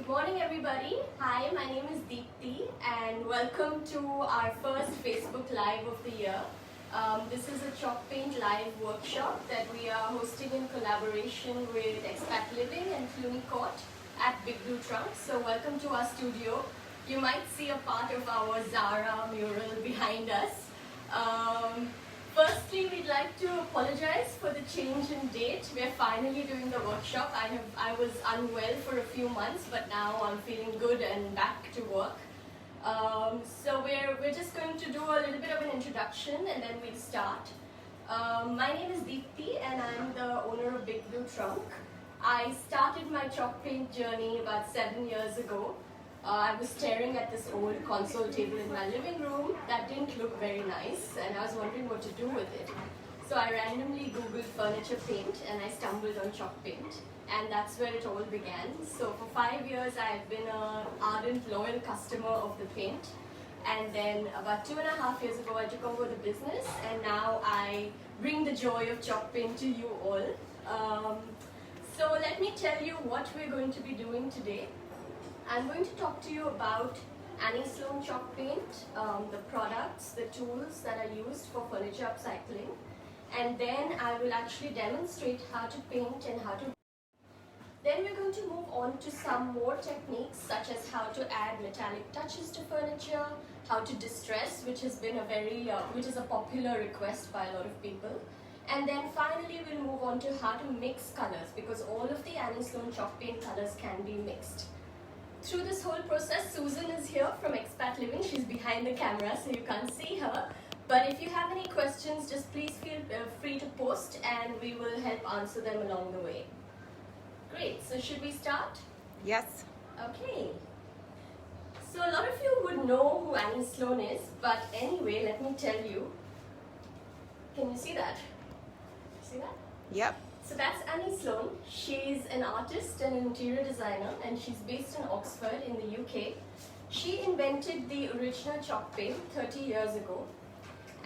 Good morning everybody. Hi, my name is Deepti and welcome to our first Facebook Live of the year. This is a chalk paint live workshop that we are hosting in collaboration with Expat Living and Cluny Court at Big Blue Trunk. So welcome to our studio. You might see a part of our Zara mural behind us. Firstly, we'd like to apologize for the change in date. We're finally doing the workshop. I was unwell for a few months, but now I'm feeling good and back to work. So we're just going to do a little bit of an introduction and then we'll start. My name is Deepti and I'm the owner of Big Blue Trunk. I started my chalk paint journey about 7 years ago. I was staring at this old console table in my living room that didn't look very nice and I was wondering what to do with it. So I randomly googled furniture paint and I stumbled on chalk paint, and that's where it all began. So for 5 years I've been an ardent, loyal customer of the paint, and then about 2.5 years ago I took over the business and now I bring the joy of chalk paint to you all. So let me tell you what we're going to be doing today. I'm going to talk to you about Sloan chalk paint, the products, the tools that are used for furniture upcycling, and then I will actually demonstrate how to paint and how to. Then we're going to move on to some more techniques such as how to add metallic touches to furniture, how to distress, which has been which is a popular request by a lot of people. And then finally we'll move on to how to mix colors, because all of the Sloan chalk paint colors can be mixed. Through this whole process, Susan is here from Expat Living. She's behind the camera, so you can't see her. But if you have any questions, just please feel free to post and we will help answer them along the way. Great, so should we start? Yes. Okay. So a lot of you would know who Sloan is, but anyway, let me tell you. Can you see that? See that? Yep. So that's Sloan. She's an artist and an interior designer, and she's based in Oxford in the UK. She invented the original chalk paint 30 years ago,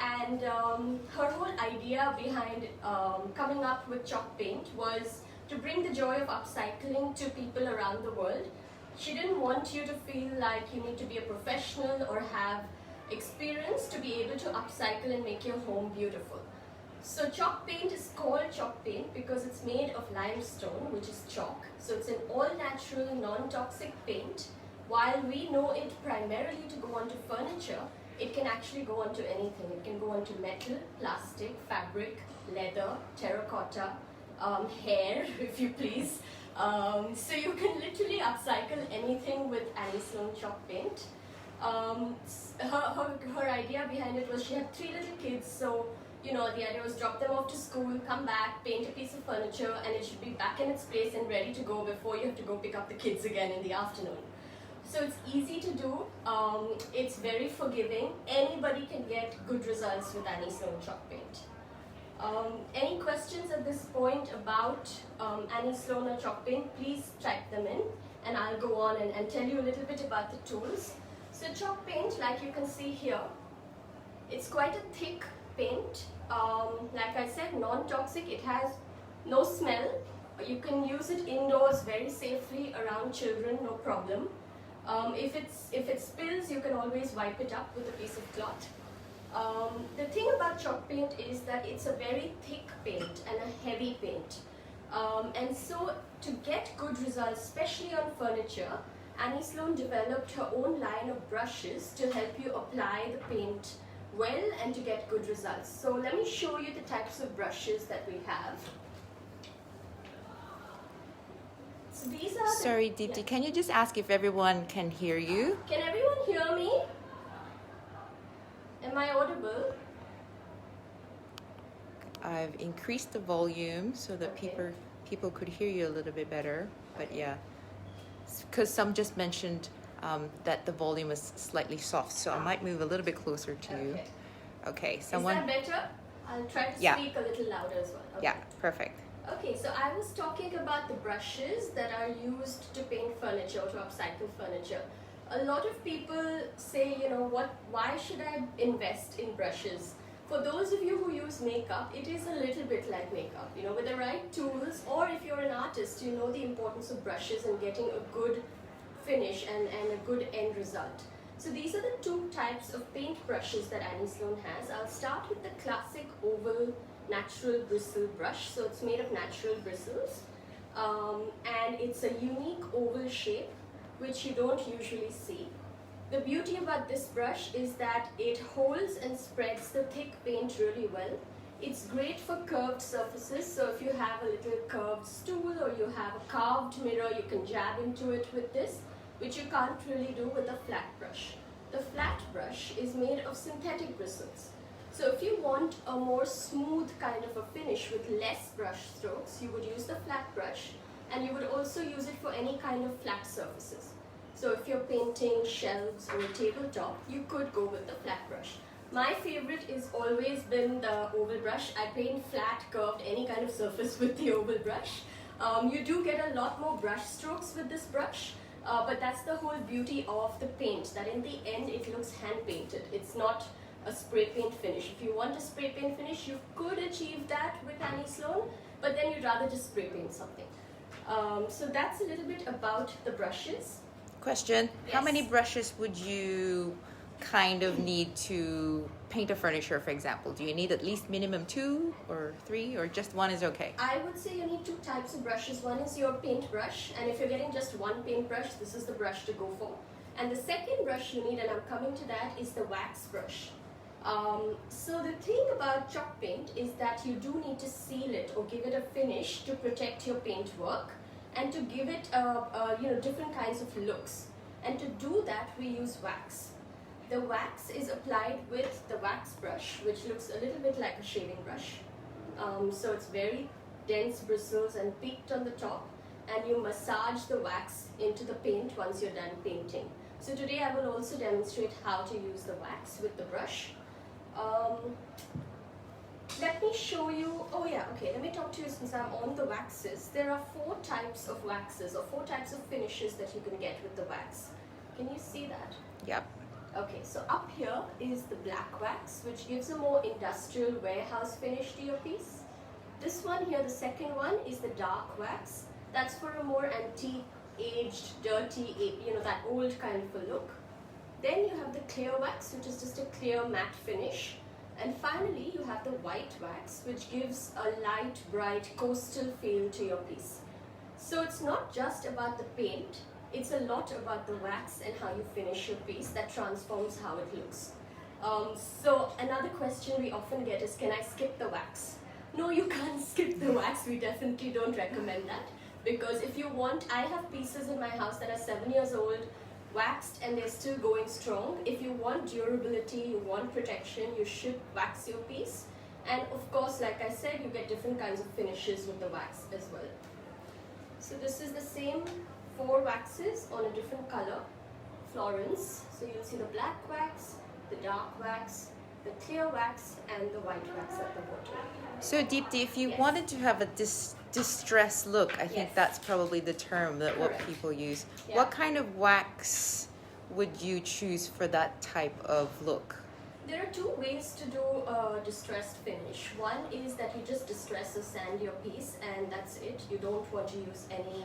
and her whole idea behind coming up with chalk paint was to bring the joy of upcycling to people around the world. She didn't want you to feel like you need to be a professional or have experience to be able to upcycle and make your home beautiful. So chalk paint is called chalk paint because it's made of limestone, which is chalk. So it's an all-natural, non-toxic paint. While we know it primarily to go onto furniture, it can actually go onto anything. It can go onto metal, plastic, fabric, leather, terracotta, hair, if you please. So you can literally upcycle anything with Sloan chalk paint. Her idea behind it was she had 3 little kids, so the idea was drop them off to school, come back, paint a piece of furniture, and it should be back in its place and ready to go before you have to go pick up the kids again in the afternoon. So it's easy to do, it's very forgiving, anybody can get good results with Sloan chalk paint. Any questions at this point about Sloan or chalk paint, please type them in and I'll go on and tell you a little bit about the tools. So chalk paint, like you can see here, it's quite a thick paint. Like I said, non-toxic, it has no smell. You can use it indoors very safely around children, no problem. If it spills, you can always wipe it up with a piece of cloth. The thing about chalk paint is that it's a very thick paint and a heavy paint. And so to get good results, especially on furniture, Sloan developed her own line of brushes to help you apply the paint well and to get good results. So let me show you the types of brushes that we have. So these are Sorry, Deepti, can you just ask if everyone can hear you? Can everyone hear me? Am I audible? I've increased the volume so that people could hear you a little bit better, but yeah, because some just mentioned that the volume was slightly soft, so I might move a little bit closer to you. Okay, someone. Is that better? I'll try to speak a little louder as well. Okay. Yeah, perfect. Okay, so I was talking about the brushes that are used to paint furniture or to upcycle furniture. A lot of people say, why should I invest in brushes? For those of you who use makeup, it is a little bit like makeup, with the right tools, or if you're an artist, you know the importance of brushes and getting a good finish and a good end result. So these are the two types of paint brushes that Annie Sloan has. I'll start with the classic oval natural bristle brush. So it's made of natural bristles, and it's a unique oval shape which you don't usually see. The beauty about this brush is that it holds and spreads the thick paint really well. It's great for curved surfaces, so if you have a little curved stool or you have a carved mirror, you can jab into it with this, which you can't really do with a flat brush. The flat brush is made of synthetic bristles. So if you want a more smooth kind of a finish with less brush strokes, you would use the flat brush, and you would also use it for any kind of flat surfaces. So if you're painting shelves or a tabletop, you could go with the flat brush. My favorite is always been the oval brush. I paint flat, curved, any kind of surface with the oval brush. You do get a lot more brush strokes with this brush, but that's the whole beauty of the paint, that in the end it looks hand painted. It's not a spray paint finish. If you want a spray paint finish, you could achieve that with Annie Sloan, but then you'd rather just spray paint something. So that's a little bit about the brushes. Question, Yes. How many brushes would you kind of need to paint a furniture, for example? Do you need at least minimum 2 or 3, or just 1 is okay? I would say you need 2 types of brushes. One is your paint brush, and if you're getting just 1 paint brush, this is the brush to go for. And the second brush you need, and I'm coming to that, is the wax brush. So the thing about chalk paint is that you do need to seal it or give it a finish to protect your paint work and to give it different kinds of looks. And to do that, we use wax. The wax is applied with the wax brush, which looks a little bit like a shaving brush. So it's very dense bristles and peaked on the top, and you massage the wax into the paint once you're done painting. So today I will also demonstrate how to use the wax with the brush. Let me show you, let me talk to you since I'm on the waxes. There are 4 types of waxes, or 4 types of finishes that you can get with the wax. Can you see that? Yep. Okay, so up here is the black wax, which gives a more industrial warehouse finish to your piece. This one here, the second one, is the dark wax. That's for a more antique, aged, dirty, that old kind of a look. Then you have the clear wax, which is just a clear matte finish. And finally, you have the white wax, which gives a light, bright, coastal feel to your piece. So it's not just about the paint, it's a lot about the wax and how you finish your piece that transforms how it looks. So another question we often get is, can I skip the wax? No, you can't skip the wax. We definitely don't recommend that, because if you want, I have pieces in my house that are 7 years old, waxed, and they're still going strong. If you want durability, you want protection, you should wax your piece. And of course, like I said, you get different kinds of finishes with the wax as well. So this is the same 4 waxes on a different color, Florence. So you'll see the black wax, the dark wax, the clear wax, and the white wax at the bottom. So Deepti, if you Yes. wanted to have a distressed look, I think Yes. that's probably the term that what Correct. people use. Yeah. What kind of wax would you choose for that type of look? There are 2 ways to do a distressed finish. One is that you just distress or sand your piece, and that's it. You don't want to use any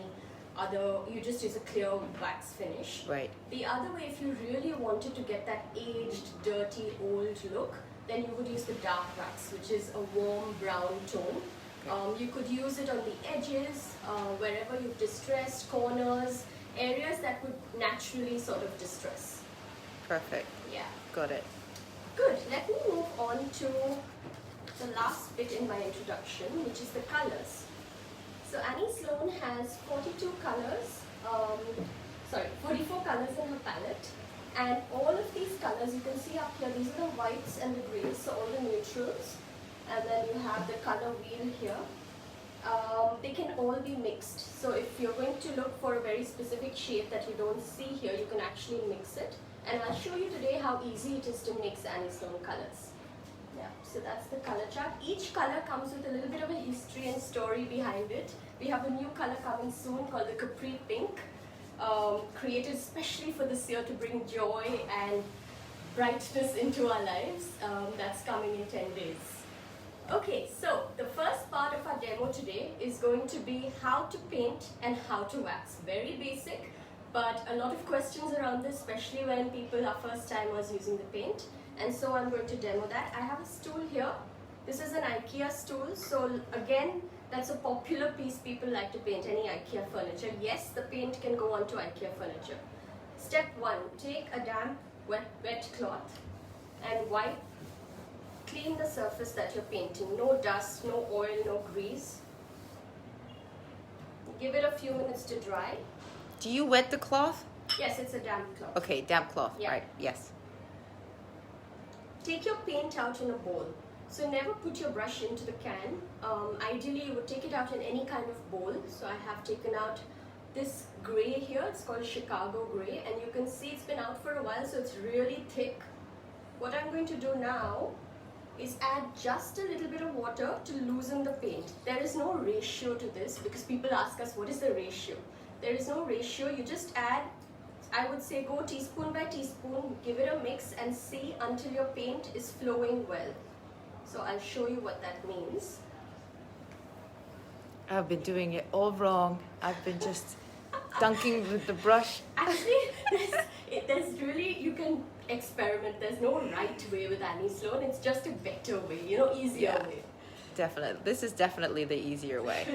other, you just use a clear wax finish. Right. The other way, if you really wanted to get that aged, dirty, old look, then you would use the dark wax, which is a warm brown tone. You could use it on the edges, wherever you've distressed, corners, areas that would naturally sort of distress. Perfect. Yeah. Got it. Good. Let me move on to the last bit in my introduction, which is the colors. So Annie Sloan has 42 colors, 44 colors in her palette. And all of these colors, you can see up here, these are the whites and the greys, so all the neutrals. And then you have the color wheel here. They can all be mixed. So if you're going to look for a very specific shade that you don't see here, you can actually mix it. And I'll show you today how easy it is to mix Annie Sloan colors. Yeah, so that's the color chart. Each color comes with a little bit of a history and story behind it. We have a new color coming soon called the Capri Pink, created especially for this year to bring joy and brightness into our lives. That's coming in 10 days. Okay, so the first part of our demo today is going to be how to paint and how to wax. Very basic. but a lot of questions around this, especially when people are first timers using the paint, and so I'm going to demo that. I have a stool here. This is an IKEA stool, so again, that's a popular piece people like to paint, any IKEA furniture. Yes, the paint can go onto IKEA furniture. Step 1, take a damp wet cloth and wipe, clean the surface that you're painting. No dust, no oil, no grease. Give it a few minutes to dry. Do you wet the cloth? Yes, it's a damp cloth. Okay, damp cloth, Yeah. right, yes. Take your paint out in a bowl. So never put your brush into the can. Ideally, you would take it out in any kind of bowl. So I have taken out this grey here. It's called Chicago grey, and you can see it's been out for a while, so it's really thick. What I'm going to do now is add just a little bit of water to loosen the paint. There is no ratio to this because people ask us, what is the ratio? There is no ratio. You just add, I would say, go teaspoon by teaspoon, give it a mix and see until your paint is flowing well. So I'll show you what that means. I've been doing it all wrong. I've been just dunking with the brush. Actually, there's really, you can experiment. There's no right way with Annie Sloan. It's just a better way, you know, easier Yeah. way. Definitely. This is definitely the easier way.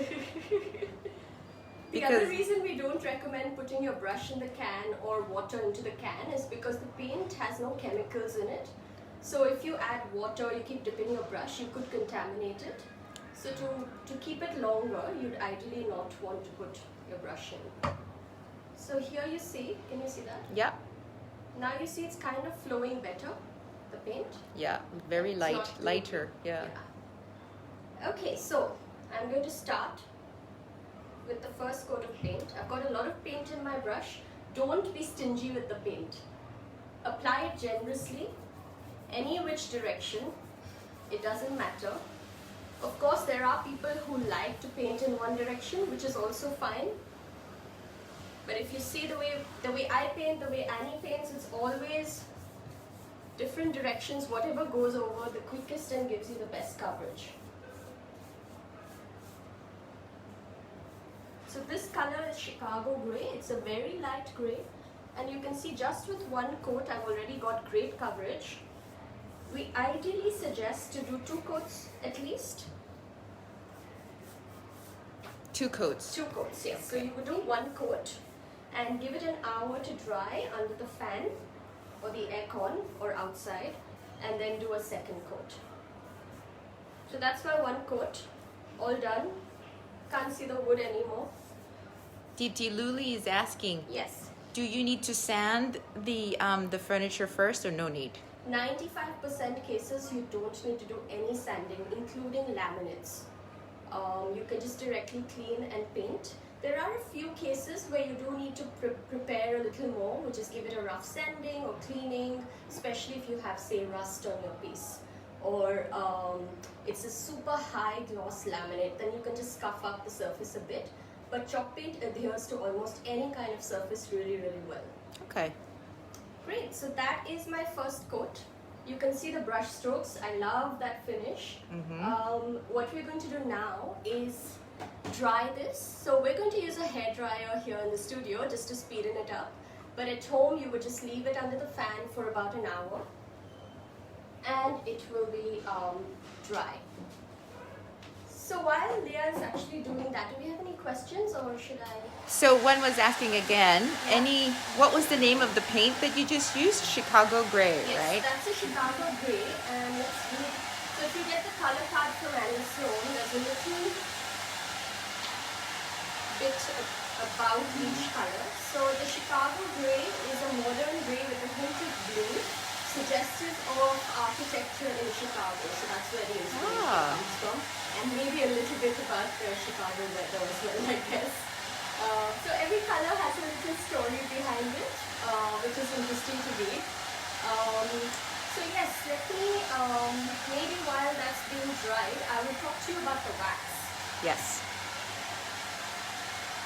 The other reason we don't recommend putting your brush in the can or water into the can is because the paint has no chemicals in it. So if you add water, you keep dipping your brush, you could contaminate it. So to keep it longer, you'd ideally not want to put your brush in. So here you see, can you see that? Yeah, Now you see it's kind of flowing better, the paint. yeah, very It's light, not too- lighter, yeah. Okay, so I'm going to start with the first coat of paint. I've got a lot of paint in my brush. Don't be stingy with the paint. Apply it generously, any which direction, it doesn't matter. Of course, there are people who like to paint in one direction, which is also fine. But if you see the way I paint, the way Annie paints, it's always different directions. Whatever goes over the quickest and gives you the best coverage. So this color is Chicago grey. It's a very light grey, and you can see just with one coat I've already got great coverage. We ideally suggest to do 2 coats at least. 2 coats. 2 coats, yes. So you would do 1 coat and give it an hour to dry under the fan or the aircon or outside, and then do a 2nd coat. So that's my 1 coat, all done. Can't see the wood anymore. Deepti, Luli is asking, Yes, do you need to sand the furniture first or no need? 95% cases you don't need to do any sanding, including laminates. You can just directly clean and paint. There are a few cases where you do need to prepare a little more, which is give it a rough sanding or cleaning, especially if you have, say, rust on your piece. Or it's a super high gloss laminate, then you can just scuff up the surface a bit. But chalk paint adheres to almost any kind of surface really, really well. Okay. Great, so that is my first coat. You can see the brush strokes. I love that finish. What we're going to do now is dry this. So we're going to use a hairdryer here in the studio just to speeden it up. But at home you would just leave it under the fan for about an hour and it will be dry. So while Leah is actually doing that, do we have any questions or should I? So one was asking again, what was the name of the paint that you just used? Chicago Grey, Yes, right? that's a Chicago grey, and let's read. So if you get the color card from Annie Sloan, there's a little bit about each color. So the Chicago grey is a modern grey with a hint of blue, suggestive of architecture in Chicago. So that's where the inspiration comes from, and maybe a little bit about the Chicago weather as well, I guess. So every color has a little story behind it, which is interesting to read. So yes, let me, maybe while that's being dried, I will talk to you about the wax. Yes.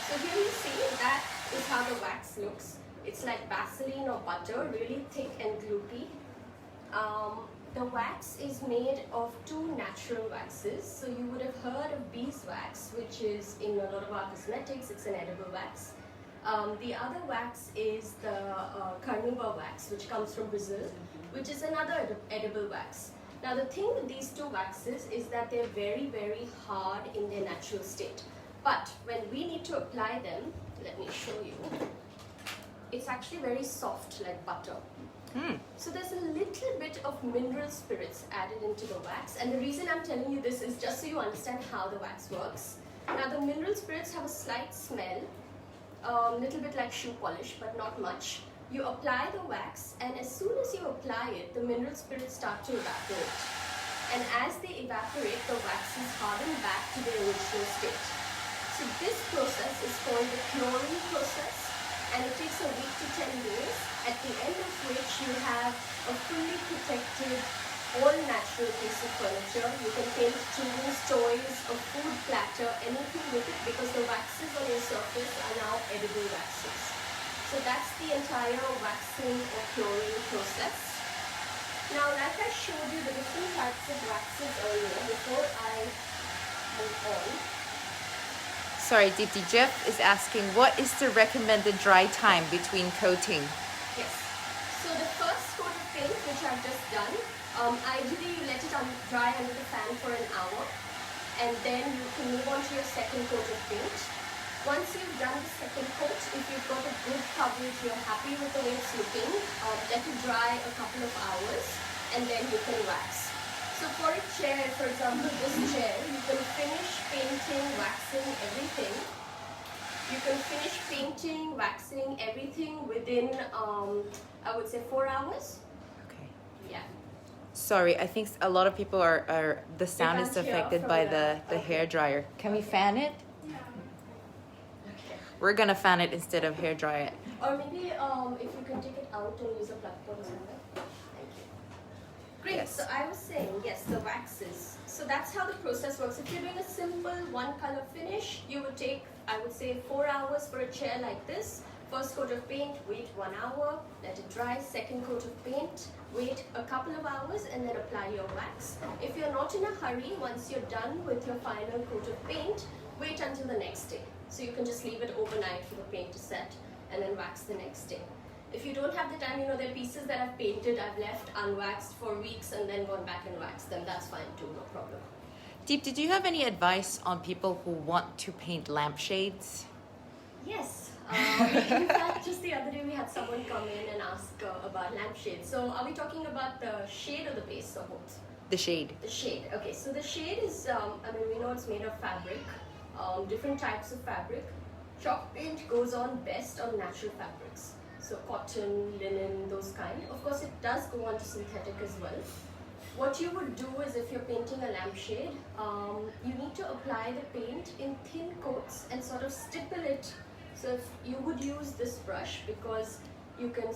So here you see, that is how the wax looks. It's like Vaseline or butter, really thick and gloopy. The wax is made of 2 natural waxes. So you would have heard of beeswax, which is in a lot of our cosmetics. It's an edible wax. The other wax is the carnauba wax, which comes from Brazil, which is another edible wax. Now the thing with these two waxes is that they're very, very hard in their natural state. But when we need to apply them, let me show you, it's actually very soft like butter. So there's a little bit of mineral spirits added into the wax, and the reason I'm telling you this is just so you understand how the wax works. Now the mineral spirits have a slight smell, a little bit like shoe polish, but not much. You apply the wax, and as soon as you apply it, the mineral spirits start to evaporate. And as they evaporate, the waxes harden back to their original state. So this process is called the curing process, and it takes a week to 10 days, at the end of which you have a fully protected, all-natural piece of furniture. You can paint children's toys, a food platter, anything with it, because the waxes on your surface are now edible waxes. So that's the entire waxing or curing process. Now, like I showed you the different types of waxes earlier, before I move on. Sorry, Deepti, Jeff is asking, what is the recommended dry time between coating? Yes. So the first coat of paint, which I've just done, ideally you let it dry under the fan for an hour, and then you can move on to your second coat of paint. Once you've done the second coat, if you've got a good coverage, you're happy with the way it's looking, let it dry a couple of hours, and then you can wax. So for a chair, for example, this chair, you can finish painting, waxing, everything. You can finish painting, waxing, everything within, I would say 4 hours. Okay. Yeah. Sorry, I think a lot of people are the sound is can't hear affected from by the- the hair dryer. Can we fan it? Okay. We're gonna fan it instead of hair dry it. Or maybe if you can take it out and use a plug point somewhere. Thank you. Great, Yes. so I was saying, yes, the waxes. So that's how the process works. If you're doing a simple one color finish, you would take, I would say, 4 hours for a chair like this. First coat of paint, wait 1 hour, let it dry. Second coat of paint, wait a couple of hours, and then apply your wax. If you're not in a hurry, once you're done with your final coat of paint, wait until the next day. So you can just leave it overnight for the paint to set and then wax the next day. If you don't have the time, there are pieces that I've painted, I've left unwaxed for weeks and then gone back and waxed them. That's fine too, no problem. Deep, did you have any advice on people who want to paint lampshades? Yes. In fact, just the other day we had someone come in and ask about lampshades. So are we talking about the shade or the base or both? The shade. The shade. Okay, so the shade is, we know it's made of fabric, different types of fabric. Chalk paint goes on best on natural fabrics. So cotton, linen, those kind. Of course, it does go on to synthetic as well. What you would do is, if you're painting a lampshade, you need to apply the paint in thin coats and sort of stipple it. So if you would use this brush, because you can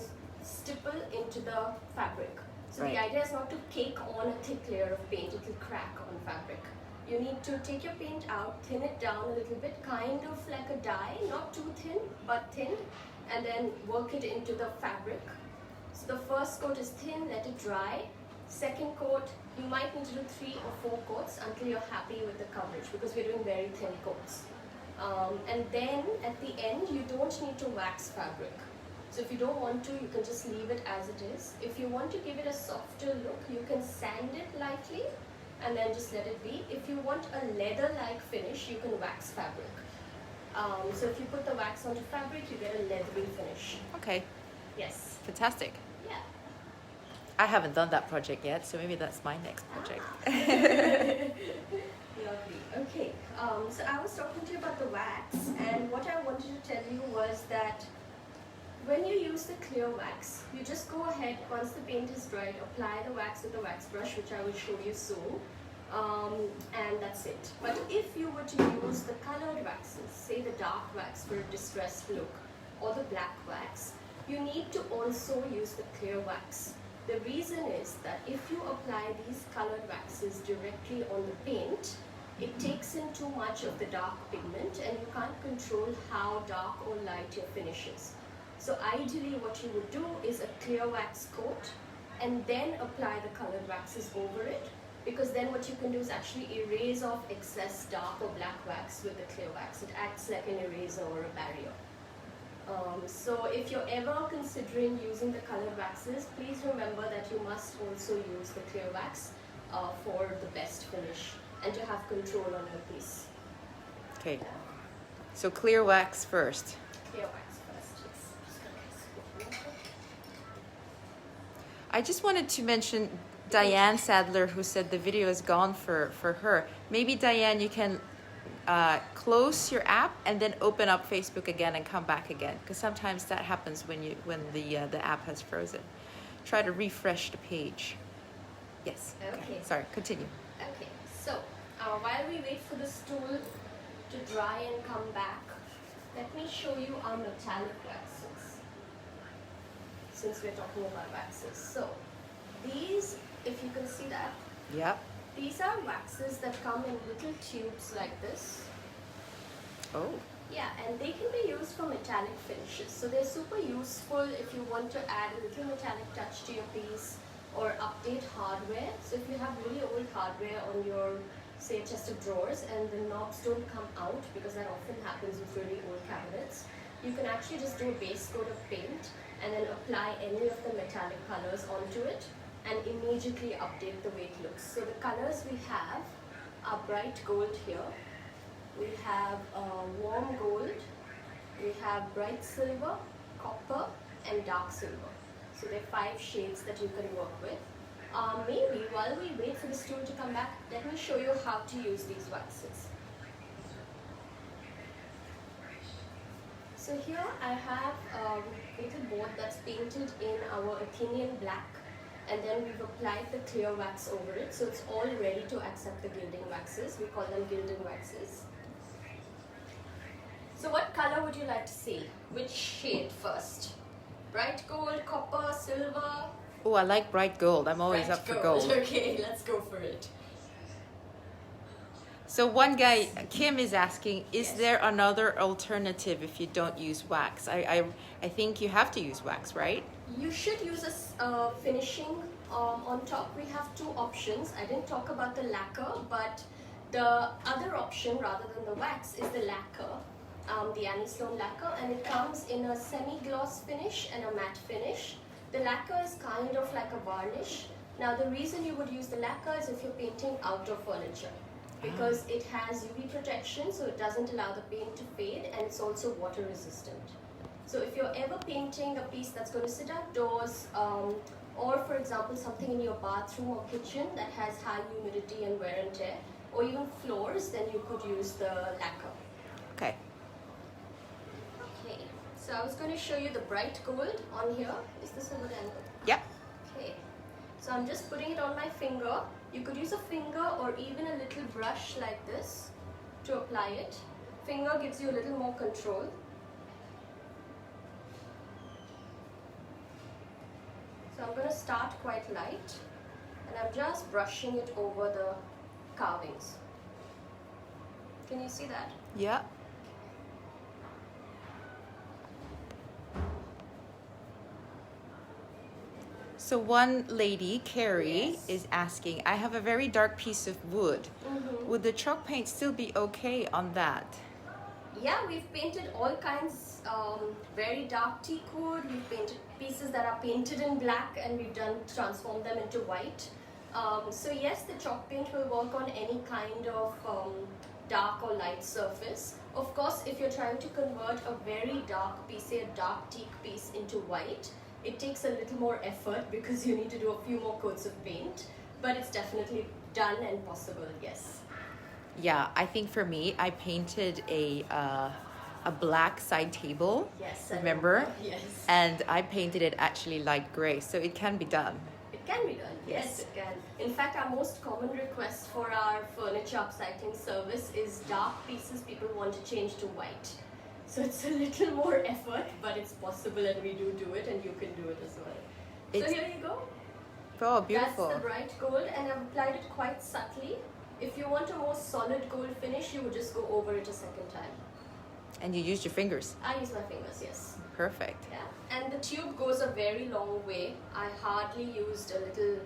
stipple into the fabric. So Right. the idea is not to cake on a thick layer of paint, it will crack on fabric. You need to take your paint out, thin it down a little bit, kind of like a dye, not too thin, but thin, and then work it into the fabric. So the first coat is thin, let it dry. Second coat, you might need to do 3 or 4 coats until you're happy with the coverage, because we're doing very thin coats. And then at the end, you don't need to wax fabric. So if you don't want to, you can just leave it as it is. If you want to give it a softer look, you can sand it lightly and then just let it be. If you want a leather-like finish, you can wax fabric. So if you put the wax onto fabric, you get a leathery finish. Okay, Yes. fantastic. Yeah. I haven't done that project yet, so maybe that's my next project. Lovely. Okay. So I was talking to you about the wax, and what I wanted to tell you was that when you use the clear wax, you just go ahead, once the paint is dried, apply the wax with the wax brush, which I will show you soon, and that's it. But if you were to use the colored waxes, say the dark wax for a distressed look, or the black wax, you need to also use the clear wax. The reason is that if you apply these colored waxes directly on the paint, it takes in too much of the dark pigment and you can't control how dark or light your finish is. So ideally what you would do is a clear wax coat and then apply the colored waxes over it, because then what you can do is actually erase off excess dark or black wax with the clear wax. It acts like an eraser or a barrier. So if you're ever considering using the colored waxes, please remember that you must also use the clear wax for the best finish and to have control on your piece. Okay. So clear wax first. Clear wax first, yes. I just wanted to mention Diane Sadler, who said the video is gone for her. Maybe Diane, you can close your app and then open up Facebook again and come back again, because sometimes that happens when the app has frozen. Try to refresh the page. Yes. Okay. Sorry. Continue. Okay. So while we wait for the stool to dry and come back, let me show you our metallic waxes. Since we're talking about waxes, so these, if you can see that. Yep. These are waxes that come in little tubes like this. Oh. Yeah, and they can be used for metallic finishes. So they're super useful if you want to add a little metallic touch to your piece or update hardware. So if you have really old hardware on your, say, chest of drawers and the knobs don't come out, because that often happens with really old cabinets, you can actually just do a base coat of paint and then apply any of the metallic colors onto it and immediately update the way it looks. So the colors we have are bright gold here, we have warm gold, we have bright silver, copper and dark silver. So there are 5 shades that you can work with. Maybe while we wait for the stool to come back, let me show you how to use these waxes. So here I have a little board that's painted in our Athenian black, and then we've applied the clear wax over it, so it's all ready to accept the gilding waxes. We call them gilding waxes. So what color would you like to see? Which shade first? Bright gold, copper, silver? Oh, I like bright gold. I'm always Bright up for gold. Okay, let's go for it. So one guy, Kim, is asking, is Yes. there another alternative if you don't use wax? I think you have to use wax, right? You should use a finishing on top. We have 2 options. I didn't talk about the lacquer, but the other option rather than the wax is the lacquer, the Sloan lacquer, and it comes in a semi-gloss finish and a matte finish. The lacquer is kind of like a varnish. Now the reason you would use the lacquer is if you're painting outdoor furniture, because it has UV protection, so it doesn't allow the paint to fade, and it's also water resistant. So if you're ever painting a piece that's going to sit outdoors, or for example something in your bathroom or kitchen that has high humidity and wear and tear, or even floors, then you could use the lacquer. Okay. Okay, so I was going to show you the bright gold on here. Is this a good angle? Yep. Okay, so I'm just putting it on my finger. You could use a finger or even a little brush like this to apply it. Finger gives you a little more control. So I'm going to start quite light, and I'm just brushing it over the carvings. Can you see that? Yeah. So one lady, Carrie, Yes. is asking, I have a very dark piece of wood. Mm-hmm. Would the chalk paint still be okay on that? Yeah, we've painted all kinds, very dark teak wood. We've painted pieces that are painted in black, and we've transformed them into white. So yes, the chalk paint will work on any kind of dark or light surface. Of course, if you're trying to convert a very dark piece, say a dark teak piece, into white, it takes a little more effort because you need to do a few more coats of paint, but it's definitely done and possible, yes. Yeah, I think for me, I painted a black side table. Yes, I remember? Yes. And I painted it actually light gray, so it can be done. It can be done, yes, it can. In fact, our most common request for our furniture upcycling service is dark pieces people want to change to white. So it's a little more effort, but it's possible, and we do it, and you can do it as well. So here you go. Oh, beautiful. That's the bright gold, and I've applied it quite subtly. If you want a more solid gold finish, you would just go over it a second time. And you used your fingers. I use my fingers, yes. Perfect. Yeah, and the tube goes a very long way. I hardly used a little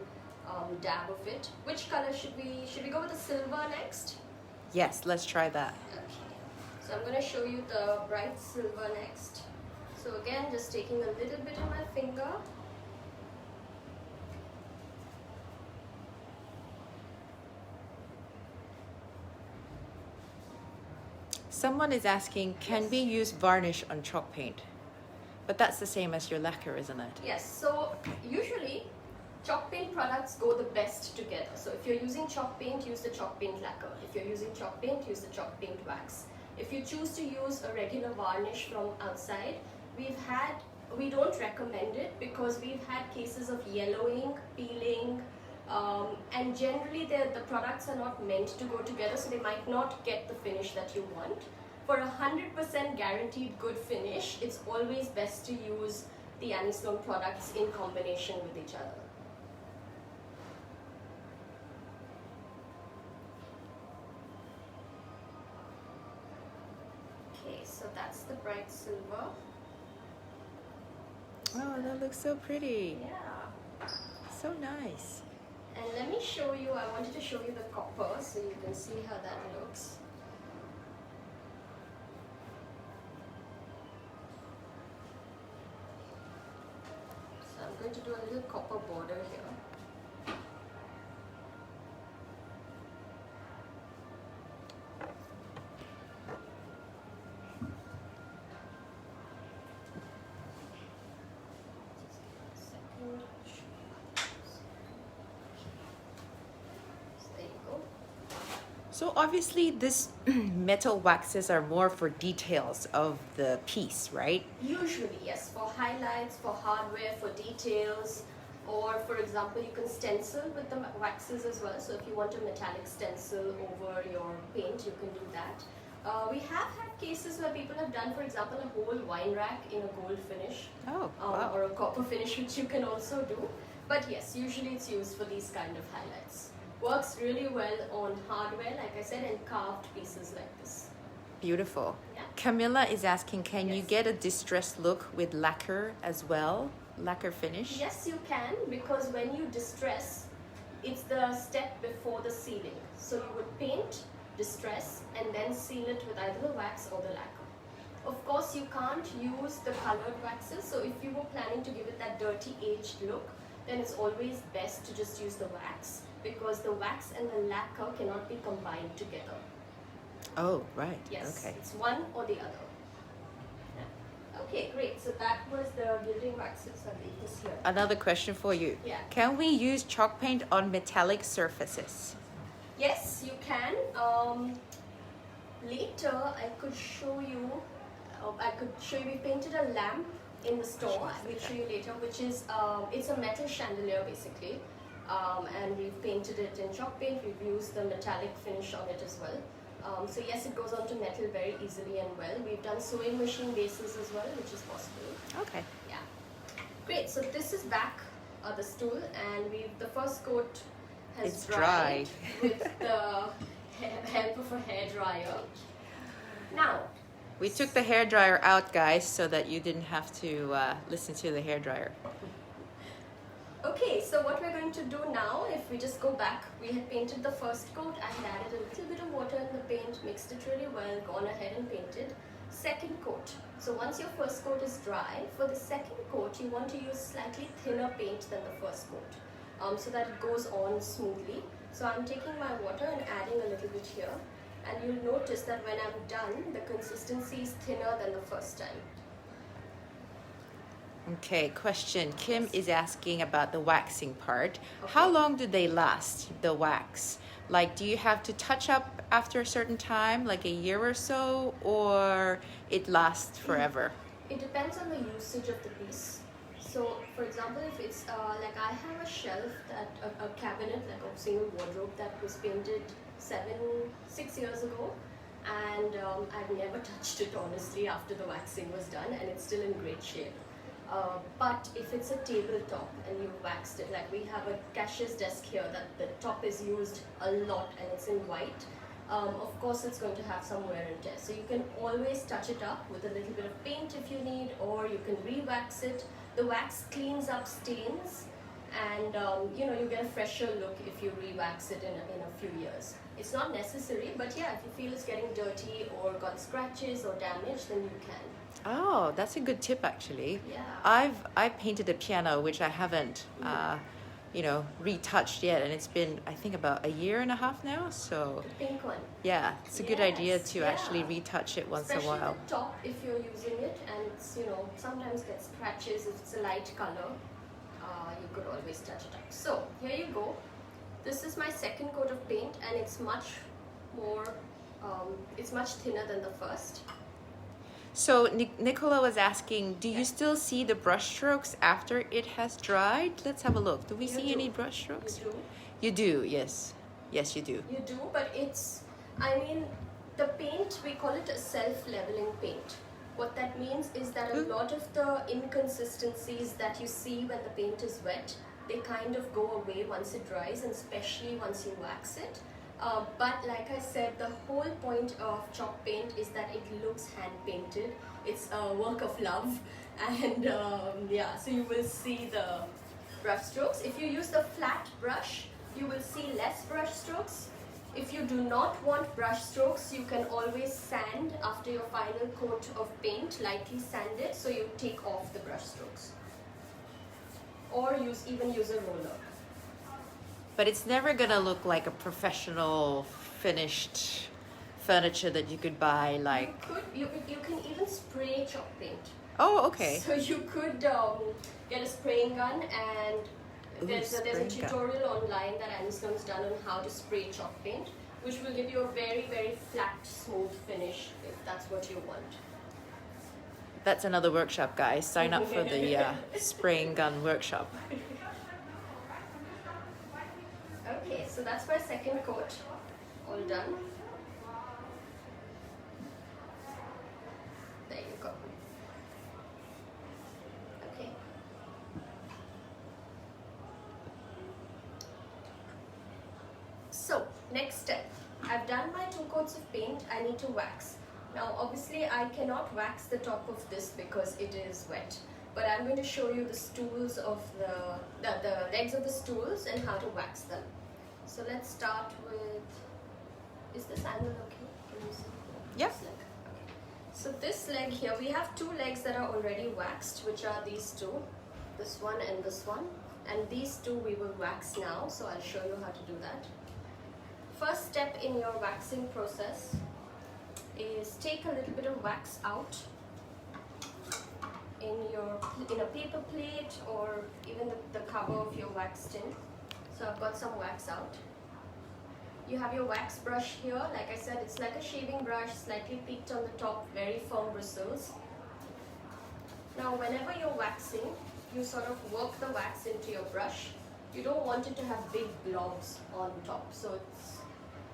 dab of it. Which color should we go with the silver next? Yes, let's try that. Okay, so I'm going to show you the bright silver next. So again, just taking a little bit in my finger. Someone is asking, can we use varnish on chalk paint? But that's the same as your lacquer, isn't it? Yes, so usually chalk paint products go the best together. So if you're using chalk paint, use the chalk paint lacquer. If you're using chalk paint, use the chalk paint wax. If you choose to use a regular varnish from outside, we don't recommend it because we've had cases of yellowing, peeling, and generally the products are not meant to go together, so they might not get the finish that you want. For 100% guaranteed good finish, it's always best to use the Sloan products in combination with each other. Okay, so that's the bright silver. Oh, that looks so pretty. Yeah. So nice. And let me show you, I wanted to show you the copper so you can see how that looks. So I'm going to do a little copper border here. So obviously this metal waxes are more for details of the piece, right? Usually, yes, for highlights, for hardware, for details, or for example, you can stencil with the waxes as well. So if you want a metallic stencil over your paint, you can do that. We have had cases where people have done, for example, a whole wine rack in a gold finish. Oh, wow. Or a copper finish, which you can also do. But yes, usually it's used for these kind of highlights. Works really well on hardware, like I said, and carved pieces like this. Beautiful. Yeah. Camilla is asking, can you Yes. get a distressed look with lacquer as well? Lacquer finish? Yes, you can, because when you distress, it's the step before the sealing. So you would paint, distress, and then seal it with either the wax or the lacquer. Of course, you can't use the colored waxes, so if you were planning to give it that dirty aged look, then it's always best to just use the wax, because the wax and the lacquer cannot be combined together. Oh, right. Yes, Okay. it's one or the other. Yeah. Okay, great. So that was the gilding waxes. I'll leave this here. Another question for you. Yeah. Can we use chalk paint on metallic surfaces? Yes, you can. Later, I could show you. We painted a lamp in the store. I will show you later, which is it's a metal chandelier basically, and we've painted it in chalk paint. We've used the metallic finish on it as well. So yes, it goes onto metal very easily and well. We've done sewing machine bases as well, which is possible. Okay. Yeah. Great. So this is back the stool, and the first coat has It's dried dry. with the help of a hairdryer. Now, We took the hairdryer out, guys, so that you didn't have to listen to the hairdryer. okay, so what we're going to do now, if we just go back, we had painted the first coat. I had added a little bit of water in the paint, mixed it really well, gone ahead and painted. Second coat. So once your first coat is dry, for the second coat, you want to use slightly thinner paint than the first coat, so that it goes on smoothly. So I'm taking my water and adding a little bit here. And you'll notice that when I'm done, the consistency is thinner than the first time. Okay, question. Kim Yes. is asking about the waxing part. Okay. How long do they last, the wax? Like, do you have to touch up after a certain time, like a year or so, or it lasts forever? It depends on the usage of the piece. So, for example, if it's like I have a shelf that a cabinet, like a single wardrobe that was painted 6 years ago, and I've never touched it honestly after the waxing was done, and it's still in great shape. But if it's a tabletop and you waxed it, like we have a cashier's desk here that the top is used a lot and it's in white, of course it's going to have some wear and tear. So you can always touch it up with a little bit of paint if you need, or you can re-wax it. The wax cleans up stains, and you get a fresher look if you re-wax it in a few years. It's not necessary, but yeah, if you feel it's getting dirty or got scratches or damage, then you can. Oh, that's a good tip actually. Yeah. I've painted a piano which I haven't retouched yet, and it's been I think about a year and a half now. So The pink one. yeah, it's a good idea to actually retouch it once Especially in a while. the top, if you're using it and it's, sometimes gets scratches if it's a light color, you could always touch it up. So here you go. This is my second coat of paint, and it's much more, it's much thinner than the first. So Nicola was asking, do you still see the brush strokes after it has dried? Let's have a look. Do we see any brush strokes? You do. You do, yes. Yes, you do. You do, but the paint, we call it a self-leveling paint. What that means is that a lot of the inconsistencies that you see when the paint is wet, they kind of go away once it dries, and especially once you wax it. But like I said, the whole point of chalk paint is that it looks hand painted. It's a work of love, and so you will see the brush strokes. If you use the flat brush, you will see less brush strokes. If you do not want brush strokes, you can always sand after your final coat of paint, lightly sand it so you take off the brush strokes. Or even use a roller. But it's never gonna look like a professional finished furniture that you could buy like... You can even spray chalk paint. Oh, okay. So you could get a spraying gun, and there's a tutorial online that Sloan's done on how to spray chalk paint, which will give you a very, very flat, smooth finish if that's what you want. That's another workshop, guys. Sign up for the spraying gun workshop. Okay, so that's my second coat, all done. There you go. Okay. So, next step. I've done my 2 coats of paint. I need to wax. Now, obviously, I cannot wax the top of this because it is wet. But I'm going to show you the stools of the legs of the stools and how to wax them. So let's start with, is this angle okay? Can you see? Yep. This leg? Okay. So this leg here, we have 2 legs that are already waxed, which are these 2, this one and this one. And these 2 we will wax now, so I'll show you how to do that. First step in your waxing process is take a little bit of wax out in a paper plate or even the cover of your wax tin. So I've got some wax out. You have your wax brush here. Like I said, it's like a shaving brush, slightly peaked on the top, very firm bristles. Now whenever you're waxing, you sort of work the wax into your brush. You don't want it to have big blobs on top. So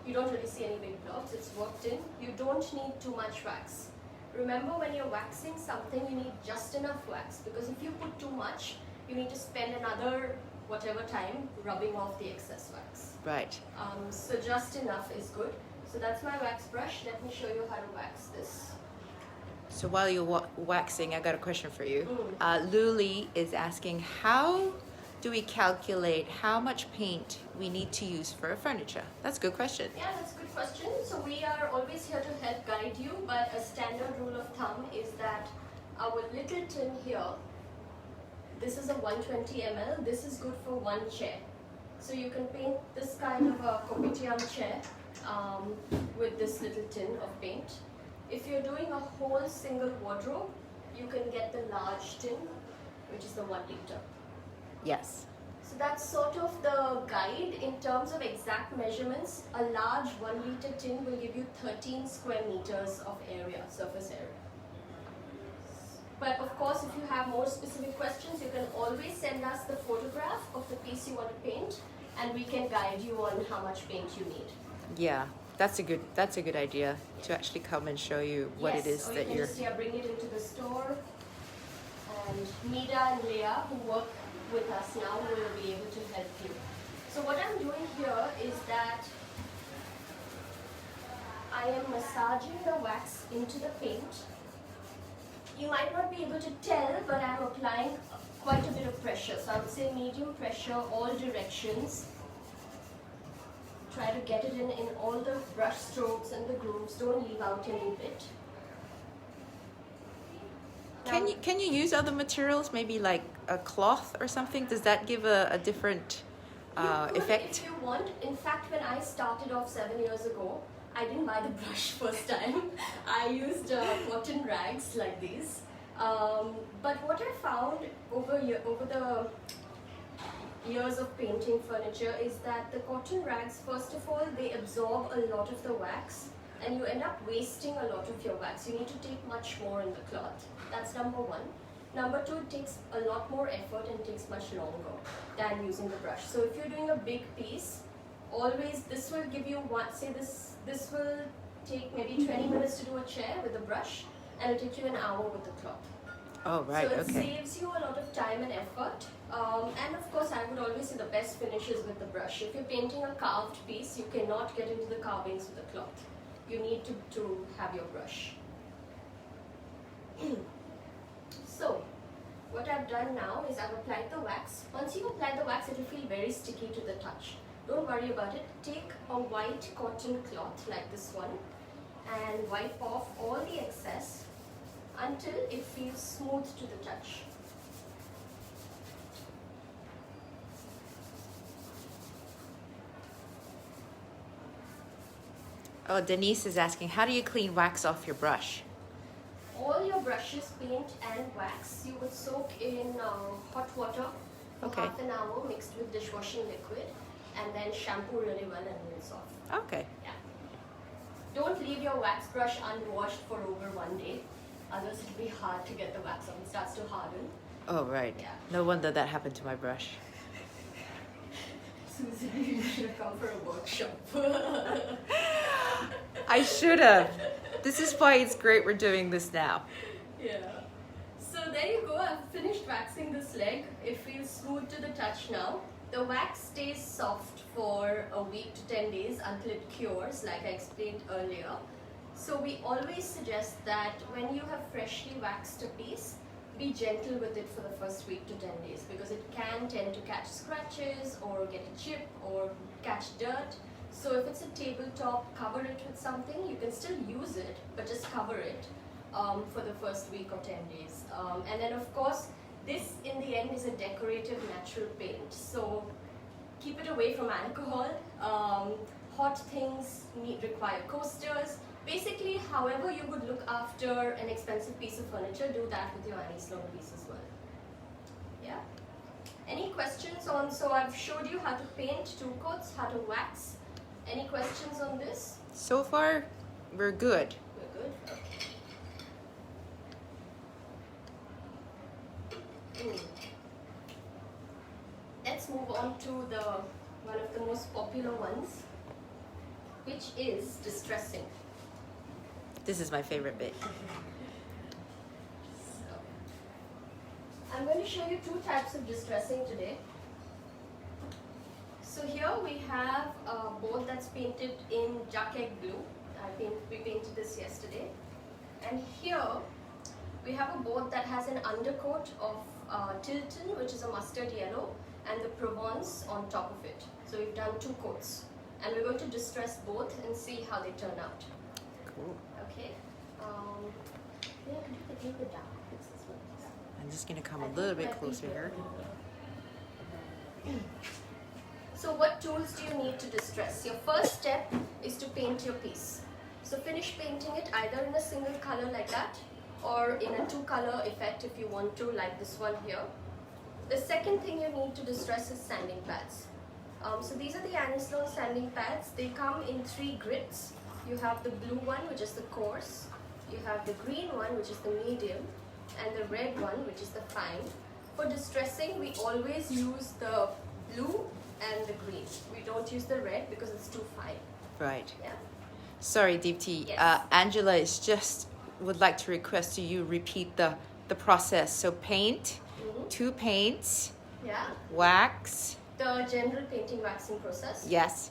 you don't really see any big blobs. It's worked in. You don't need too much wax. Remember, when you're waxing something, you need just enough wax, because if you put too much, you need to spend another whatever time rubbing off the excess wax. Right. So just enough is good. So that's my wax brush. Let me show you how to wax this. So while you're waxing, I got a question for you. Luli is asking, how do we calculate how much paint we need to use for a furniture? That's a good question. Yeah, that's a good question. So we are always here to help guide you, but a standard rule of thumb is that our little tin here, this is a 120 ml, this is good for 1 chair. So you can paint this kind of a kopitiam chair with this little tin of paint. If you're doing a whole single wardrobe, you can get the large tin, which is the 1 liter. Yes. So that's sort of the guide in terms of exact measurements. A large 1 liter tin will give you 13 square meters of area, surface area. But of course, if you have more specific questions, you can always send us the photograph of the piece you want to paint, and we can guide you on how much paint you need. Yeah, that's a good idea to actually come and show you what it is that you're... Yes, or you can just bring it into the store, and Nida and Leah, who work with us now, will be able to help you. So what I'm doing here is that I am massaging the wax into the paint. You might not be able to tell, but I'm applying quite a bit of pressure. So I would say medium pressure, all directions. Try to get it in all the brush strokes and the grooves. Don't leave out any bit. Can you use other materials, maybe like a cloth or something? Does that give a different effect? If you want. In fact, when I started off 7 years ago, I didn't buy the brush first time. I used cotton rags like these. But what I found over the years of painting furniture is that the cotton rags, first of all, they absorb a lot of the wax, and you end up wasting a lot of your wax. You need to take much more in the cloth. That's number one. Number two, it takes a lot more effort and takes much longer than using the brush. So if you're doing a big piece, always this will give you one, say this will take maybe 20 minutes to do a chair with a brush, and it'll take you an hour with the cloth. Oh, right, so it okay. saves you a lot of time and effort. And of course, I would always say the best finish is with the brush. If you're painting a carved piece, you cannot get into the carvings with the cloth. You need to have your brush. So, what I've done now is I've applied the wax. Once you apply the wax, it will feel very sticky to the touch. Don't worry about it. Take a white cotton cloth like this one and wipe off all the excess until it feels smooth to the touch. Oh, Denise is asking, how do you clean wax off your brush? All your brushes, paint and wax, you would soak in hot water for half an hour mixed with dishwashing liquid, and then shampoo really well and rinse off. Okay. Yeah. Don't leave your wax brush unwashed for over 1 day, otherwise it will be hard to get the wax off. It starts to harden. Oh, right. Yeah. No wonder that happened to my brush. Susan, you should have come for a workshop. I should have. This is why it's great we're doing this now. Yeah. So there you go. I've finished waxing this leg. It feels smooth to the touch now. The wax stays soft for a week to 10 days until it cures, like I explained earlier. So we always suggest that when you have freshly waxed a piece, be gentle with it for the first week to 10 days, because it can tend to catch scratches or get a chip or catch dirt. So if it's a tabletop, cover it with something. You can still use it, but just cover it for the first week or 10 days. And then of course, this in the end is a decorative natural paint. So keep it away from alcohol. Hot things require coasters. Basically, however you would look after an expensive piece of furniture, do that with your Sloan piece as well. Yeah? Any questions on, so I've showed you how to paint 2 coats, how to wax. Any questions on this? So far, we're good. We're good? Okay. Let's move on to one of the most popular ones, which is distressing. This is my favorite bit. So, I'm going to show you 2 types of distressing today. So here we have a board that's painted in duck egg blue. We painted this yesterday. And here we have a board that has an undercoat of Tilton, which is a mustard yellow, and the Provence on top of it. So we've done 2 coats. And we're going to distress both and see how they turn out. Cool. Okay. Yeah, could you take the dark bits as well, please? I'm just going to come a little bit closer here. So what tools do you need to distress? Your first step is to paint your piece. So finish painting it either in a single color like that, or in a 2-color effect if you want to, like this one here. The second thing you need to distress is sanding pads. So these are the Sloan sanding pads. They come in 3 grits. You have the blue one, which is the coarse. You have the green one, which is the medium, and the red one, which is the fine. For distressing, we always use the blue and the green. We don't use the red because it's too fine. Right. Yeah. Sorry, Deepti. Yes. Angela would like to request you repeat the process. So paint, 2 paints, Yeah. wax. The general painting waxing process. Yes.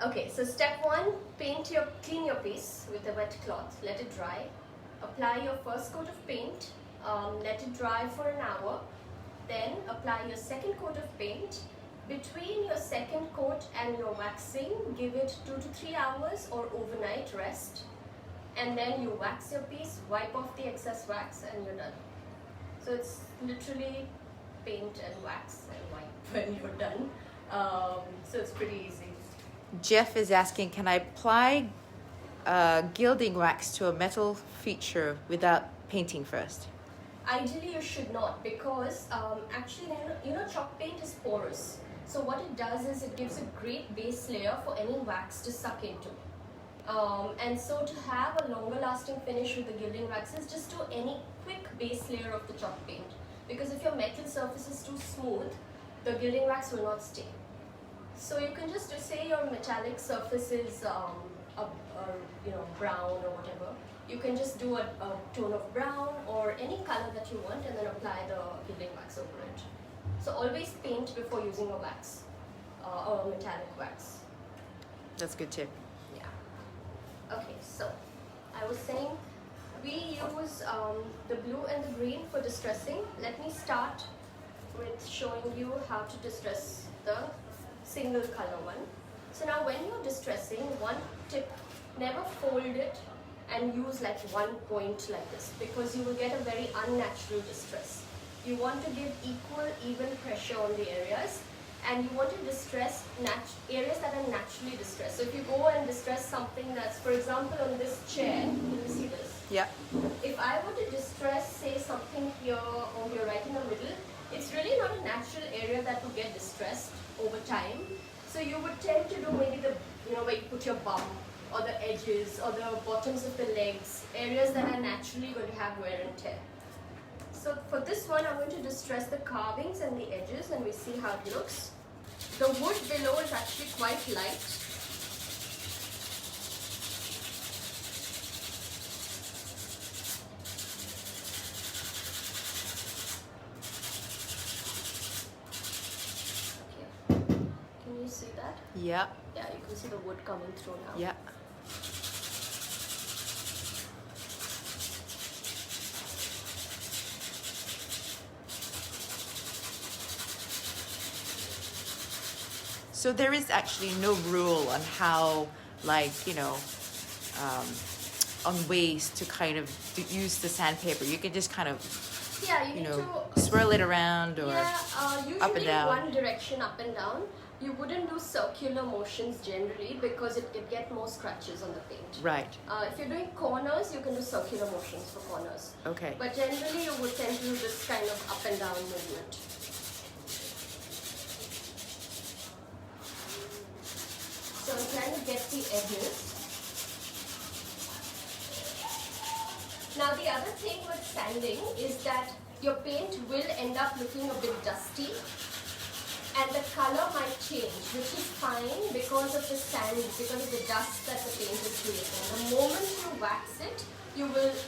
Okay, so step 1, clean your piece with a wet cloth. Let it dry. Apply your first coat of paint. Let it dry for an hour. Then apply your second coat of paint. Between your second coat and your waxing, give it 2 to 3 hours or overnight rest. And then you wax your piece, wipe off the excess wax, and you're done. So it's literally paint and wax and wipe when you're done. So it's pretty easy. Jeff is asking, can I apply gilding wax to a metal feature without painting first? Ideally, you should not, because actually, chalk paint is porous. So what it does is it gives a great base layer for any wax to suck into. And so to have a longer lasting finish with the gilding waxes, just do any quick base layer of the chalk paint. Because if your metal surface is too smooth, the gilding wax will not stay. So you can just say your metallic surface is brown or whatever. You can just do a tone of brown or any color that you want and then apply the gilding wax over it. So always paint before using a wax or a metallic wax. That's a good tip. Yeah. Okay, so I was saying we use the blue and the green for distressing. Let me start with showing you how to distress the single color one. So now when you're distressing, one tip, never fold it and use like one point like this, because you will get a very unnatural distress. You want to give equal, even pressure on the areas, and you want to distress areas that are naturally distressed. So if you go and distress something that's, for example, on this chair, can you see this? Yeah. If I were to distress, say, something here or here right in the middle, it's really not a natural area that would get distressed over time. So you would tend to do maybe the, where you put your bum, or the edges, or the bottoms of the legs, areas that are naturally going to have wear and tear. So for this one, I'm going to distress the carvings and the edges, and we see how it looks. The wood below is actually quite light. Okay. Can you see that? Yeah. Yeah, you can see the wood coming through now. Yeah. So there is actually no rule on how, on ways to kind of use the sandpaper. You can just kind of, Yeah, you need to swirl it around or usually up and down. One direction up and down. You wouldn't do circular motions generally because it could get more scratches on the paint. Right. If you're doing corners, you can do circular motions for corners. Okay. But generally, you would tend to do this kind of up and down movement. So I'm trying to get the edges. Now the other thing with sanding is that your paint will end up looking a bit dusty and the color might change, which is fine because of the sand, because of the dust that the paint is creating. The moment you wax it,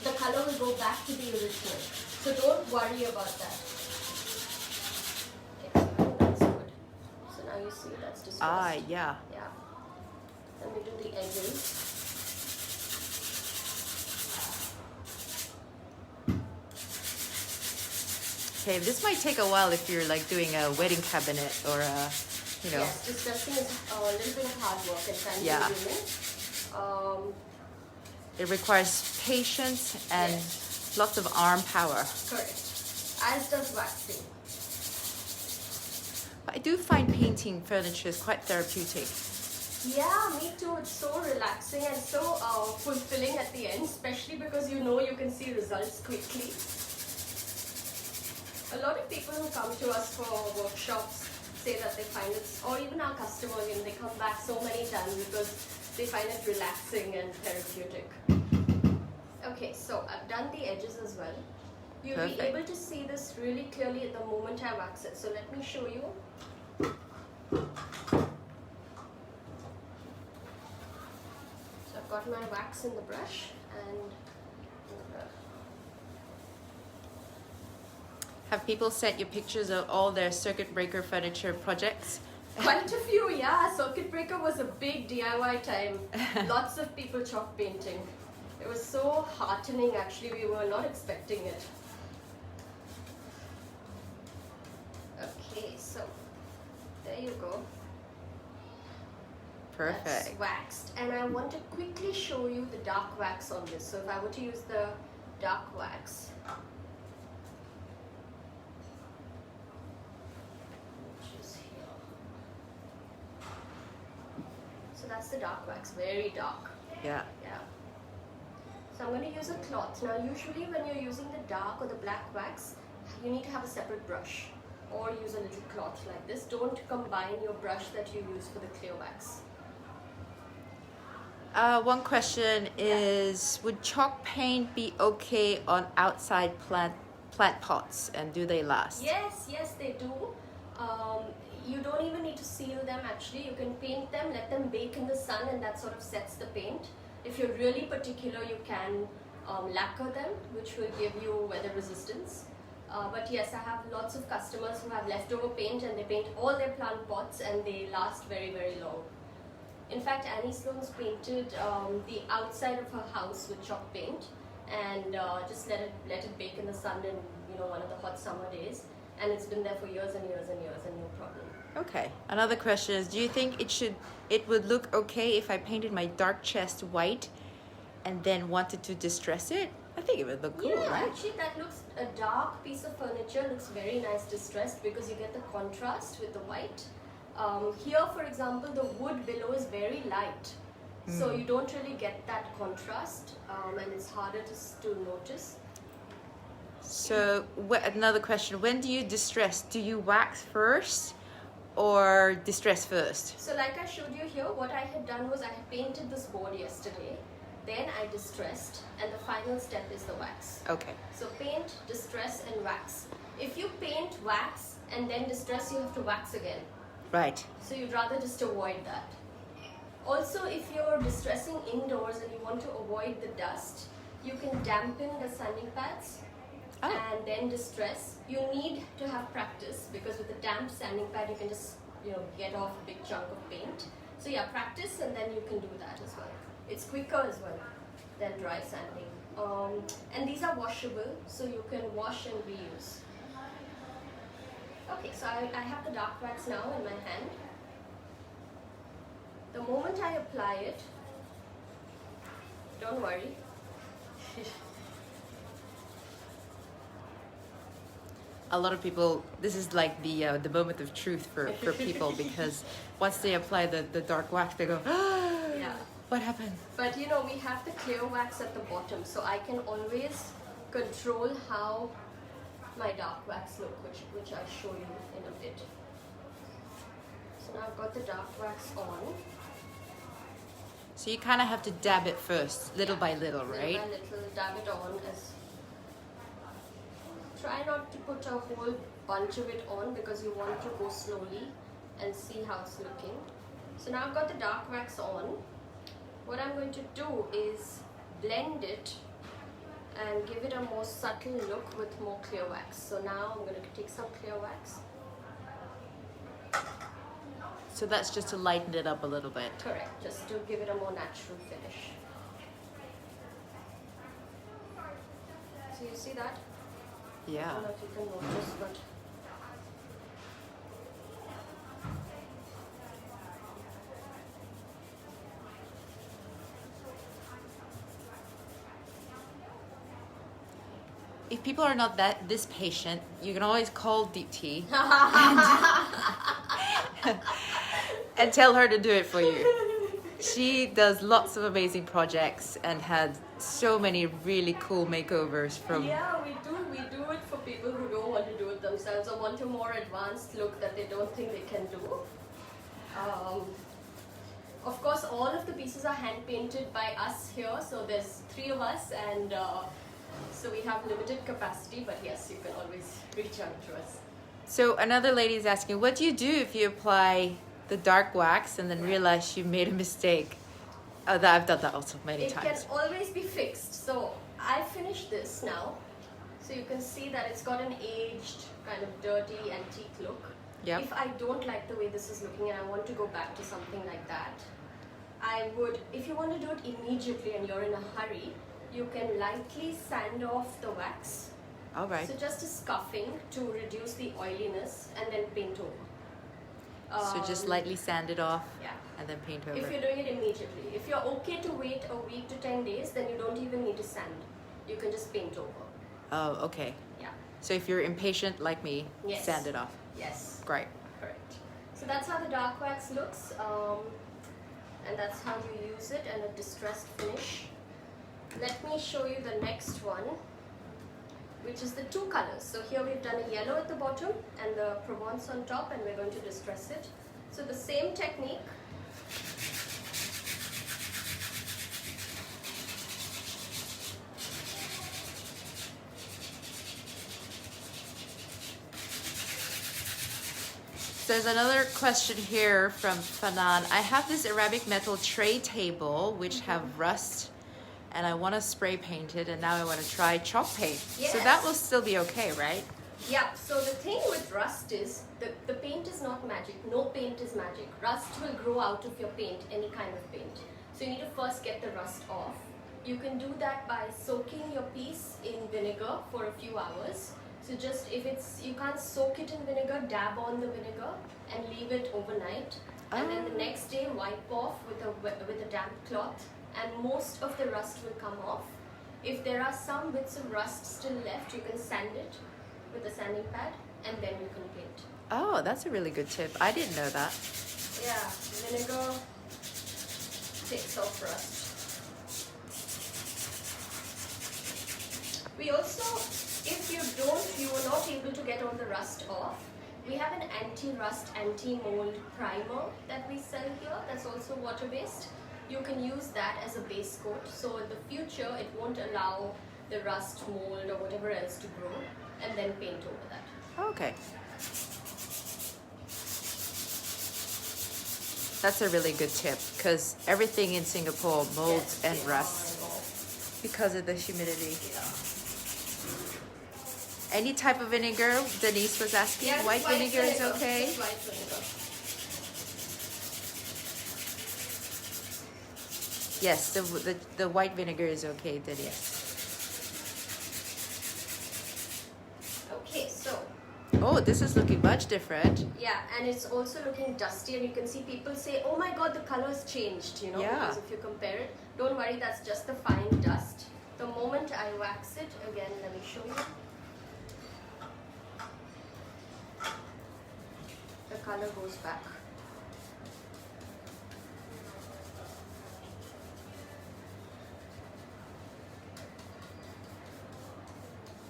the color will go back to the original. So don't worry about that. Okay, that's good. So now you see that's distressed. Ah, yeah. Yeah. Let me do the edges. Okay, this might take a while if you're like doing a wedding cabinet or a, Yes, distressing is a little bit of hard work and time consuming. It requires patience and lots of arm power. Correct. As does waxing. But I do find painting furniture is quite therapeutic. Yeah, me too. It's so relaxing and so fulfilling at the end, especially because you can see results quickly. A lot of people who come to us for workshops say that they find it, or even our customers, they come back so many times because they find it relaxing and therapeutic. Okay, so I've done the edges as well. You'll Perfect. be able to see this really clearly at the moment I wax it. So let me show you. So I've got my wax in the brush and Have people sent you pictures of all their circuit breaker furniture projects? quite a few, yeah. Circuit breaker was a big DIY time. Lots of people chalk painting. It was so heartening actually, we were not expecting it. Okay, so there you go. Perfect. That's waxed. And I want to quickly show you the dark wax on this. So if I were to use the dark wax, that's the dark wax, very dark. Yeah. Yeah. So I'm going to use a cloth. Now usually when you're using the dark or the black wax, you need to have a separate brush or use a little cloth like this. Don't combine your brush that you use for the clear wax. One question is, would chalk paint be okay on outside plant pots, and do they last? Yes, yes they do. You don't even need to seal them actually. You can paint them, let them bake in the sun, and that sort of sets the paint. If you're really particular, you can lacquer them, which will give you weather resistance. But yes, I have lots of customers who have leftover paint and they paint all their plant pots and they last very, very long. In fact, Annie Sloan's painted the outside of her house with chalk paint and just let it bake in the sun in one of the hot summer days, and it's been there for years and years and years and no problem. Okay. Another question is, do you think it would look okay if I painted my dark chest white and then wanted to distress it? I think it would look cool, yeah, right? actually that looks, a dark piece of furniture looks very nice distressed because you get the contrast with the white. Here, for example, the wood below is very light, so you don't really get that contrast, and it's harder to notice. So another question, when do you distress? Do you wax first or distress first? So like I showed you here, what I had done was I had painted this board yesterday, then I distressed, and the final step is the wax. Okay. So paint, distress and wax. If you paint, wax and then distress, you have to wax again. Right. So you'd rather just avoid that. Also, if you're distressing indoors and you want to avoid the dust, you can dampen the sanding pads and then distress. You need to have practice because with a damp sanding pad you can just get off a big chunk of paint. So yeah, practice and then you can do that as well. It's quicker as well than dry sanding. And these are washable, so you can wash and reuse. Okay, so I have the dark wax now in my hand. The moment I apply it, don't worry. A lot of people, this is like the moment of truth for people, because once they apply the dark wax, they go, ah, Yeah. what happened? But we have the clear wax at the bottom, so I can always control how my dark wax look, which I'll show you in a bit. So now I've got the dark wax on. So you kind of have to dab it first, little by little, right? Little by little, dab it on. Try not to put a whole bunch of it on because you want to go slowly and see how it's looking. So now I've got the dark wax on. What I'm going to do is blend it and give it a more subtle look with more clear wax. So now I'm going to take some clear wax. So that's just to lighten it up a little bit. Correct, just to give it a more natural finish. So you see that? I Yeah. don't know if you can notice, but If people are not this patient, you can always call Deepti and tell her to do it for you. She does lots of amazing projects and had so many really cool makeovers from... yeah, we do it for people who don't want to do it themselves or want a more advanced look that they don't think they can do. Of course, all of the pieces are hand painted by us here, so there's 3 of us, and so we have limited capacity, but yes, you can always reach out to us. So another lady is asking, what do you do if you apply the dark wax and then realize you made a mistake? Oh, I've done that also many times. It can always be fixed. So I finished this now. So you can see that it's got an aged, kind of dirty, antique look. Yep. If I don't like the way this is looking and I want to go back to something like that, I would, if you want to do it immediately and you're in a hurry, you can lightly sand off the wax. All right. So just a scuffing to reduce the oiliness and then paint over. So just lightly sand it off, Yeah. and then paint over. If you're doing it immediately. If you're okay to wait a week to 10 days, then you don't even need to sand. You can just paint over. Oh, okay. Yeah. So if you're impatient like me, Yes. sand it off. Yes. Great. Correct. So that's how the dark wax looks. and that's how you use it, and a distressed finish. Let me show you the next one, which is the two colors. So here we've done a yellow at the bottom and the Provence on top, and we're going to distress it. So the same technique. There's another question here from Fanan. I have this Arabic metal tray table which have rust, and I want to spray paint it, and now I want to try chalk paint. Yes. So that will still be okay, right? Yeah, so the thing with rust is the paint is not magic. No paint is magic. Rust will grow out of your paint, any kind of paint. So you need to first get the rust off. You can do that by soaking your piece in vinegar for a few hours. So just if you can't soak it in vinegar, dab on the vinegar and leave it overnight. And then the next day wipe off with a damp cloth, and most of the rust will come off. If there are some bits of rust still left, you can sand it with a sanding pad, and then you can paint. Oh, that's a really good tip. I didn't know that. Yeah, vinegar takes off rust. We also, if you are not able to get all the rust off, we have an anti-rust, anti-mold primer that we sell here that's also water-based. You can use that as a base coat, so in the future it won't allow the rust, mold or whatever else to grow, and then paint over that. Okay. That's a really good tip, because everything in Singapore molds and rusts because of the humidity. Yeah. Any type of vinegar, Denise was asking. Yes, white vinegar is okay? Just white vinegar. Yes, the white vinegar is okay, Denise. Okay, so. Oh, this is looking much different. Yeah, and it's also looking dusty, and you can see people say, oh my god, the color's changed, you know, Yeah. because if you compare it, don't worry, that's just the fine dust. The moment I wax it, again, let me show you. The color goes back.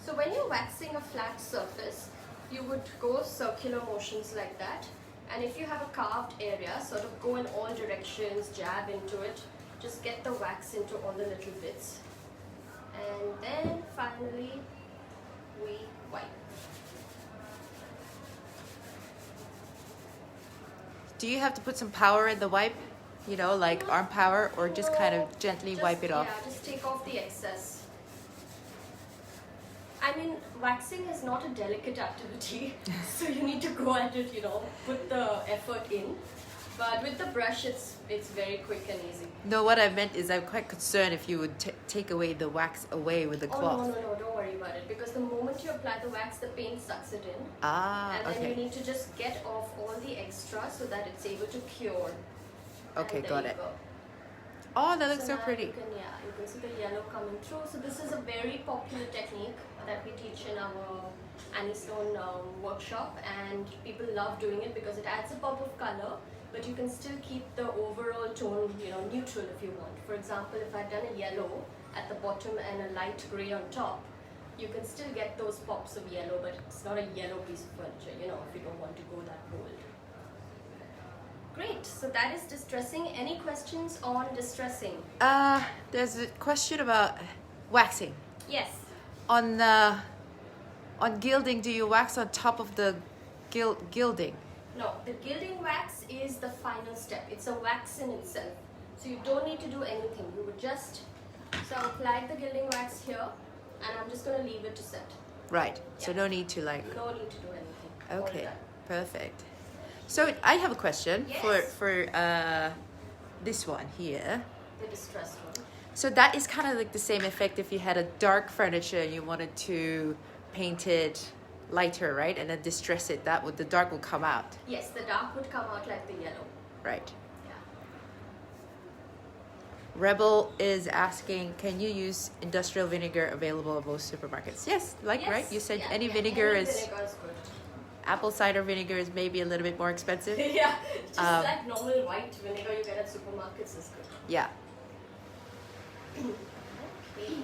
So when you're waxing a flat surface, you would go circular motions like that. And if you have a carved area, sort of go in all directions, jab into it, just get the wax into all the little bits. And then finally, we wipe. Do you have to put some power in the wipe? You know, like arm power, or just kind of gently wipe it off? Yeah, just take off the excess. I mean, waxing is not a delicate activity, so you need to go at it, you know, put the effort in. But with the brush, it's very quick and easy. No, what I meant is I'm quite concerned if you would take away the wax away with the cloth. Oh, no, don't worry about it. Because the moment you apply the wax, the paint sucks it in. Ah, and then okay. you need to just get off all the extra so that it's able to cure. Okay, And there got you it. go. Oh, that looks so now pretty. You can see the yellow coming through. So this is a very popular technique that we teach in our Sloan workshop, and people love doing it because it adds a pop of color, but you can still keep the overall tone, you know, neutral if you want. For example, if I've done a yellow at the bottom and a light gray on top, you can still get those pops of yellow, but it's not a yellow piece of furniture, you know, if you don't want to go that bold. Great, so that is distressing. Any questions on distressing? There's a question about waxing. Yes. On gilding, do you wax on top of the gilding? No, the gilding wax is the final step. It's a wax in itself. So you don't need to do anything. You would just, so I've applied the gilding wax here, and I'm just going to leave it to set. Right, so Yeah. no need to like... No need to do anything. All Okay, done. perfect. So I have a question Yes. for this one here. The distressed one. So that is kind of like the same effect if you had a dark furniture and you wanted to paint it lighter, right? And then distress it, the dark will come out. Yes, the dark would come out like the yellow. Right. Yeah. Rebel is asking, can you use industrial vinegar available at most supermarkets? Yes, like Yes. right? You said Yeah, any yeah. vinegar Any is... vinegar is good. Apple cider vinegar is maybe a little bit more expensive. Yeah, just like normal white vinegar you get at supermarkets is good. Yeah. Okay,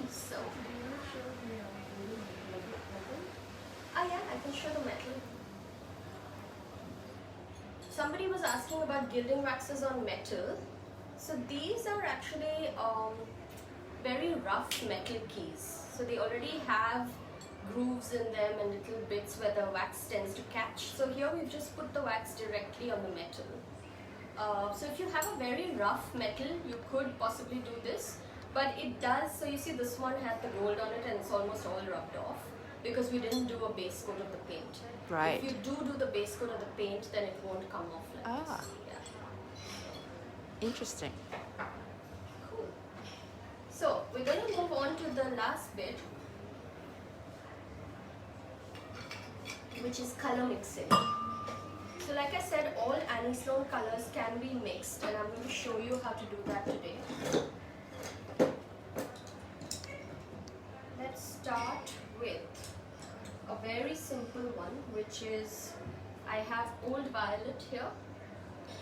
so. Ah, yeah, I can show the metal. Somebody was asking about gilding waxes on metal. So these are actually very rough metal keys. So they already have grooves in them and little bits where the wax tends to catch. So here we've just put the wax directly on the metal. So if you have a very rough metal, you could possibly do this. But it does, so you see this one had the gold on it and it's almost all rubbed off because we didn't do a base coat of the paint. Right. If you do the base coat of the paint, then it won't come off like this. Yeah. Interesting. Cool. So we're going to move on to the last bit, which is color mixing. So like I said, all Sloan colors can be mixed and I'm going to show you how to do that today. Let's start with a very simple one, which is, I have old violet here,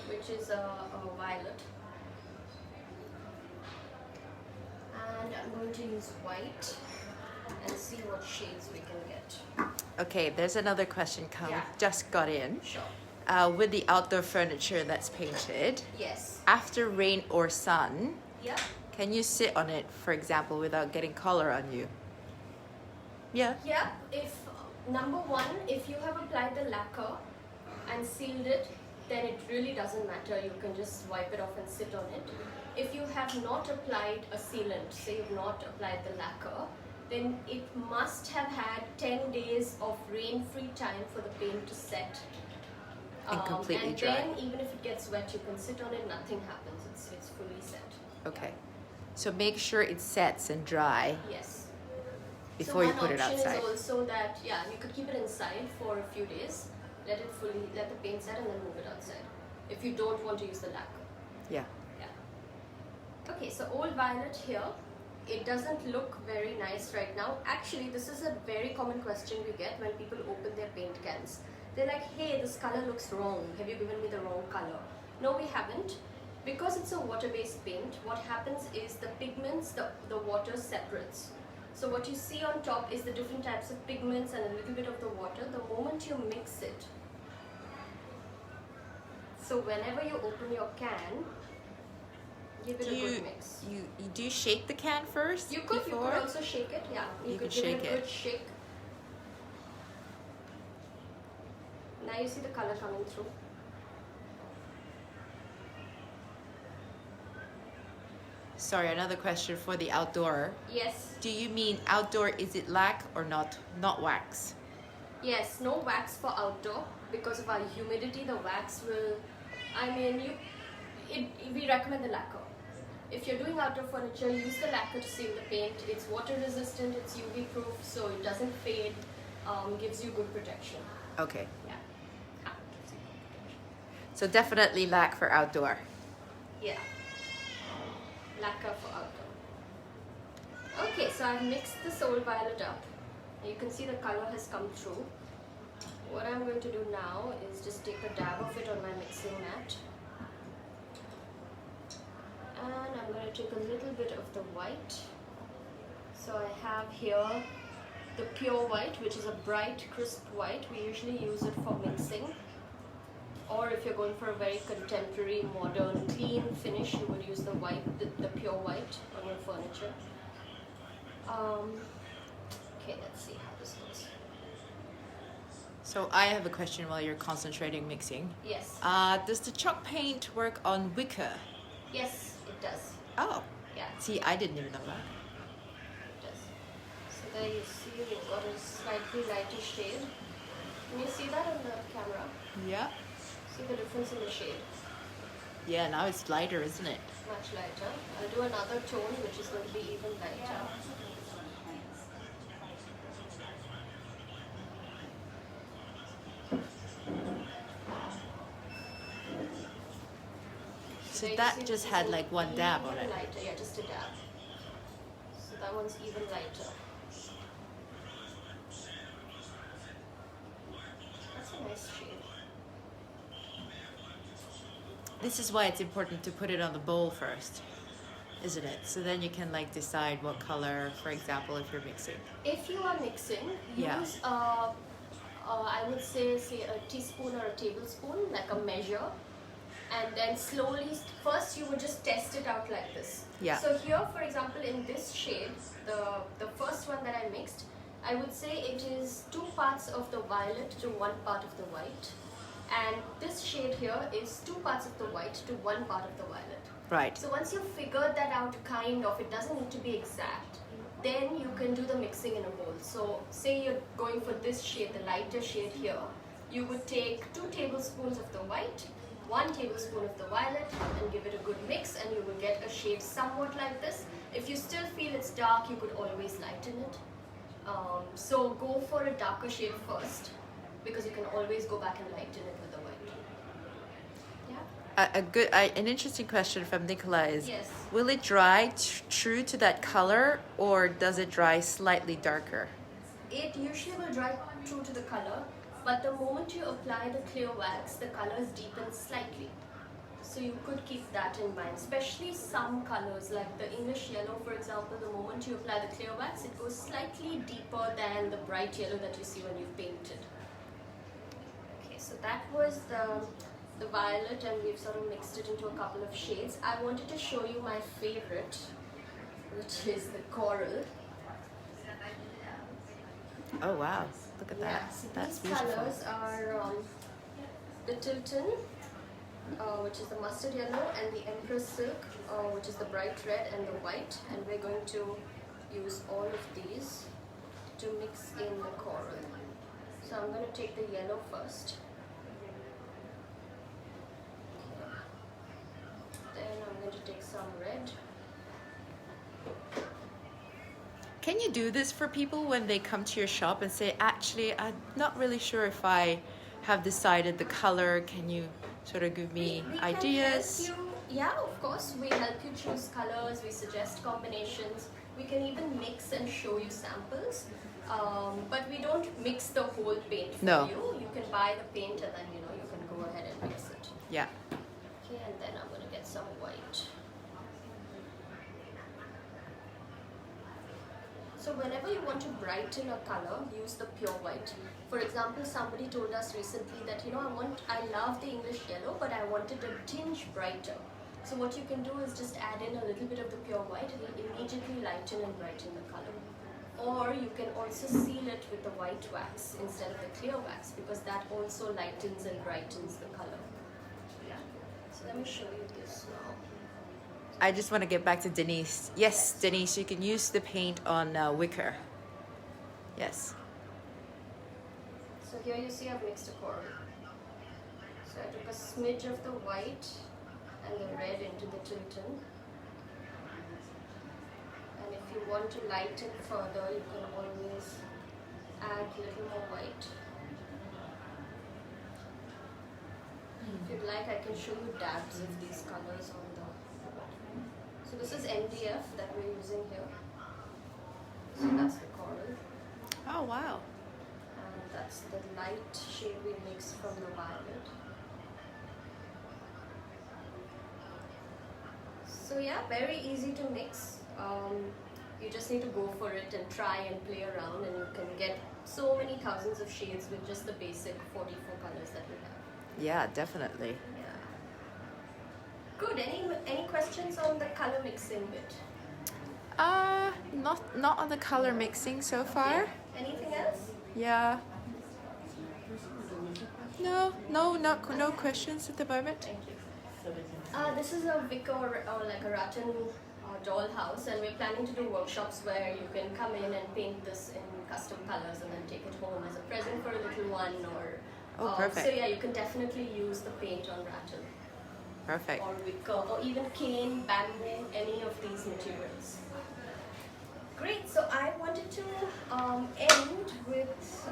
which is a violet. And I'm going to use white and see what shades we can get. Okay, there's another question just got in. Sure. With the outdoor furniture that's painted, Yes. after rain or sun, Yeah. can you sit on it, for example, without getting color on you? Yeah. Yeah, if number one, if you have applied the lacquer and sealed it, then it really doesn't matter. You can just wipe it off and sit on it. If you have not applied a sealant, say you've not applied the lacquer, then it must have had 10 days of rain-free time for the paint to set. And completely and dry. then even if it gets wet, you can sit on it, nothing happens. It's fully set. Okay. So make sure it sets and dry Yes. before you put it One outside. option is also that, yeah, you could keep it inside for a few days, let the paint set and then move it outside. If you don't want to use the lacquer. Yeah. Yeah. Okay, so old violet here. It doesn't look very nice right now. Actually, this is a very common question we get when people open their paint cans. They're like, hey, this color looks wrong. Have you given me the wrong color? No, we haven't. Because it's a water-based paint, what happens is the pigments, the water separates. So what you see on top is the different types of pigments and a little bit of the water. The moment you mix it, so whenever you open your can, give it a good mix. You do shake the can first? You could before? also shake it, yeah. You could shake give it a it. good shake. Now you see the color coming through. Sorry, another question for the outdoor. Yes. Do you mean outdoor, is it lac or not wax? Yes, no wax for outdoor because of our humidity. The wax will, we recommend the lacquer. If you're doing outdoor furniture, use the lacquer to seal the paint. It's water resistant, it's UV proof, so it doesn't fade, gives you good protection. Okay. Yeah. So definitely lac for outdoor. Yeah. Lacquer for outdoor. Okay, so I've mixed the soul violet up. You can see the color has come through. What I'm going to do now is just take a dab of it on my mixing mat. And I'm going to take a little bit of the white. So I have here the pure white, which is a bright, crisp white. We usually use it for mixing. Or if you're going for a very contemporary, modern, clean finish, you would use the white, the pure white on your furniture. Okay, let's see how this goes. So I have a question while you're concentrating mixing. Yes. Does the chalk paint work on wicker? Yes, it does. Oh. Yeah, See, I didn't even know that. it does. So there you see we've got a slightly lighter shade. Can you see that on the camera? Yeah. See the difference in the shade? Yeah, now it's lighter, isn't it? Much lighter. I'll do another tone which is going to be even lighter. So there you that see just this had is like one dab on even it. lighter, yeah, just a dab. So that one's even lighter. That's a nice nice shade. This is why it's important to put it on the bowl first, isn't it? So then you can like decide what color, for example, if you're mixing. If you are mixing, Yeah. use I would say a teaspoon or a tablespoon, like a measure, and then slowly, first you would just test it out like this. Yeah. So here, for example, in this shade, the first one that I mixed, I would say it is 2 parts of the violet to 1 part of the white, and this shade here is 2 parts of the white to 1 part of the violet. Right. So once you've figured that out, kind of, it doesn't need to be exact, then you can do the mixing in a bowl. So say you're going for this shade, the lighter shade here, you would take 2 tablespoons of the white, 1 tablespoon of the violet, and give it a good mix, and you will get a shade somewhat like this. If you still feel it's dark, you could always lighten it. So go for a darker shade first, because you can always go back and lighten it with the white. Yeah? An interesting question from Nicola is, Yes. will it dry true to that color, or does it dry slightly darker? It usually will dry true to the color, but the moment you apply the clear wax, the colors deepen slightly. So you could keep that in mind, especially some colors like the English yellow, for example. The moment you apply the clear wax, it goes slightly deeper than the bright yellow that you see when you've painted. Okay, so that was the violet, and we've sort of mixed it into a couple of shades. I wanted to show you my favorite, which is the coral. Oh wow, look at that. Yeah, so That's these beautiful. colors are the Tilton, which is the mustard yellow, and the Empress silk, which is the bright red and the white. And we're going to use all of these to mix in the coral. So I'm going to take the yellow first. Then I'm going to take some red. Can you do this for people when they come to your shop and say, actually, I'm not really sure if I have decided the color. Can you sort of give me We ideas? can help you. Yeah, of course. We help you choose colors. We suggest combinations. We can even mix and show you samples. But we don't mix the whole paint for No. you. You can buy the paint, and then you can go ahead and mix it. Yeah. Okay, and then I'm going to get some white. So whenever you want to brighten a color, use the pure white. For example, somebody told us recently that, I love the English yellow, but I wanted a tinge brighter. So what you can do is just add in a little bit of the pure white. It will immediately lighten and brighten the color. Or you can also seal it with the white wax instead of the clear wax, because that also lightens and brightens the color. Yeah. So let me show you this now. I just want to get back to Denise. Yes, Denise, you can use the paint on wicker. Yes. So here you see I've mixed a coral. So I took a smidge of the white and the red into the Tilton. And if you want to lighten further, you can always add a little more white. If you'd like, I can show you dabs of these colors on the... So this is MDF that we're using here. So that's the coral. Oh, wow. And that's the light shade we mixed from the violet. So yeah, very easy to mix. You just need to go for it and try and play around, and you can get so many thousands of shades with just the basic 44 colors that we have. Yeah, definitely. Yeah. Good. Any questions on the color mixing bit? Not on the color mixing so far. Okay. Anything else? Yeah. No questions at the moment. Thank you. This is a wicker or like a rattan doll house, and we're planning to do workshops where you can come in and paint this in custom colors and then take it home as a present for a little one, or Oh, perfect. so yeah, you can definitely use the paint on rattan Perfect. or wicker or even cane, bamboo, any of these materials. Great. So I wanted to end with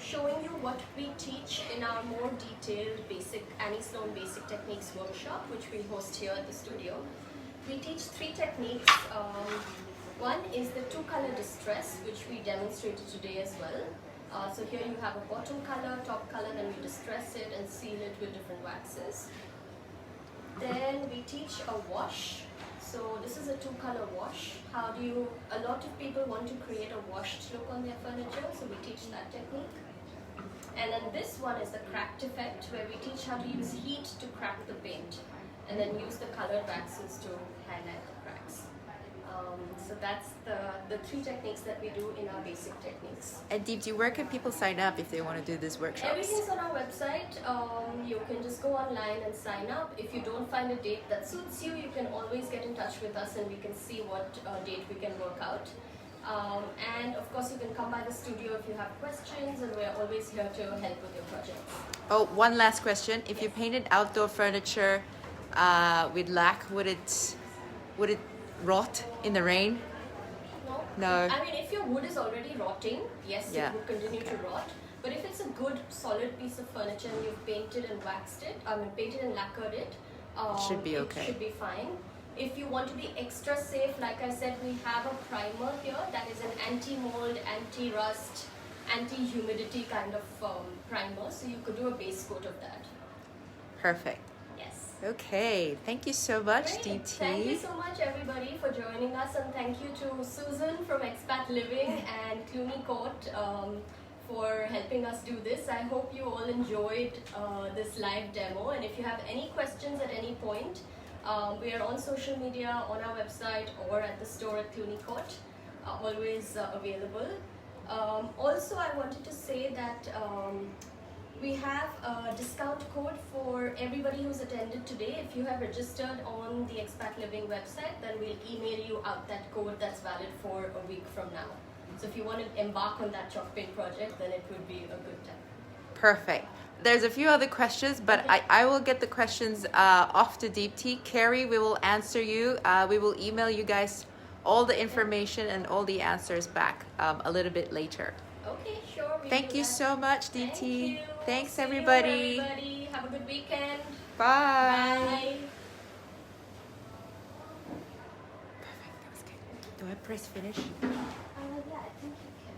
showing you what we teach in our more detailed basic Sloan Basic Techniques workshop, which we host here at the studio. We teach 3 techniques. One is the 2-color distress, which we demonstrated today as well. So here you have a bottom color, top color, then we distress it and seal it with different waxes. Then we teach a wash. So this is a 2-color wash. A lot of people want to create a washed look on their furniture, so we teach that technique. And then this one is the cracked effect, where we teach how to use heat to crack the paint and then use the colored waxes to highlight the cracks. So that's the 3 techniques that we do in our basic techniques. And Deepti, where can people sign up if they want to do this workshops? Everything's on our website. You can just go online and sign up. If you don't find a date that suits you, you can always get in touch with us and we can see what date we can work out. And of course you can come by the studio if you have questions, and we're always here to help with your projects. Oh, one last question. If you painted outdoor furniture with lac, would it rot in the rain? No. I mean, if your wood is already rotting, yes, it would continue to rot. But if it's a good solid piece of furniture and you've painted and waxed it, painted and lacquered it, should be okay. It should be fine. If you want to be extra safe, like I said, we have a primer here that is an anti-mold, anti-rust, anti-humidity kind of primer. So you could do a base coat of that. Perfect. Yes. Okay. Thank you so much, Great. Deepti. Thank you so much, everybody, for joining us, and thank you to Susan from Expat Living and Clooney Court for helping us do this. I hope you all enjoyed this live demo, and if you have any questions at any point, we are on social media, on our website, or at the store at Clooney Court, always available. Also, I wanted to say that we have a discount code for everybody who's attended today. If you have registered on the Expat Living website, then we'll email you out that code that's valid for a week from now. So if you want to embark on that chalk paint project, then it would be a good time. Perfect. There's a few other questions, but I will get the questions off to Deepti. Carrie, we will answer you. We will email you guys all the information and all the answers back a little bit later. Okay, sure. Thank you so much, Deepti. Thank you. Thanks, See everybody. you, everybody. Have a good weekend. Bye. Bye. Perfect. That was good. Do I press finish? Yeah, I think you can.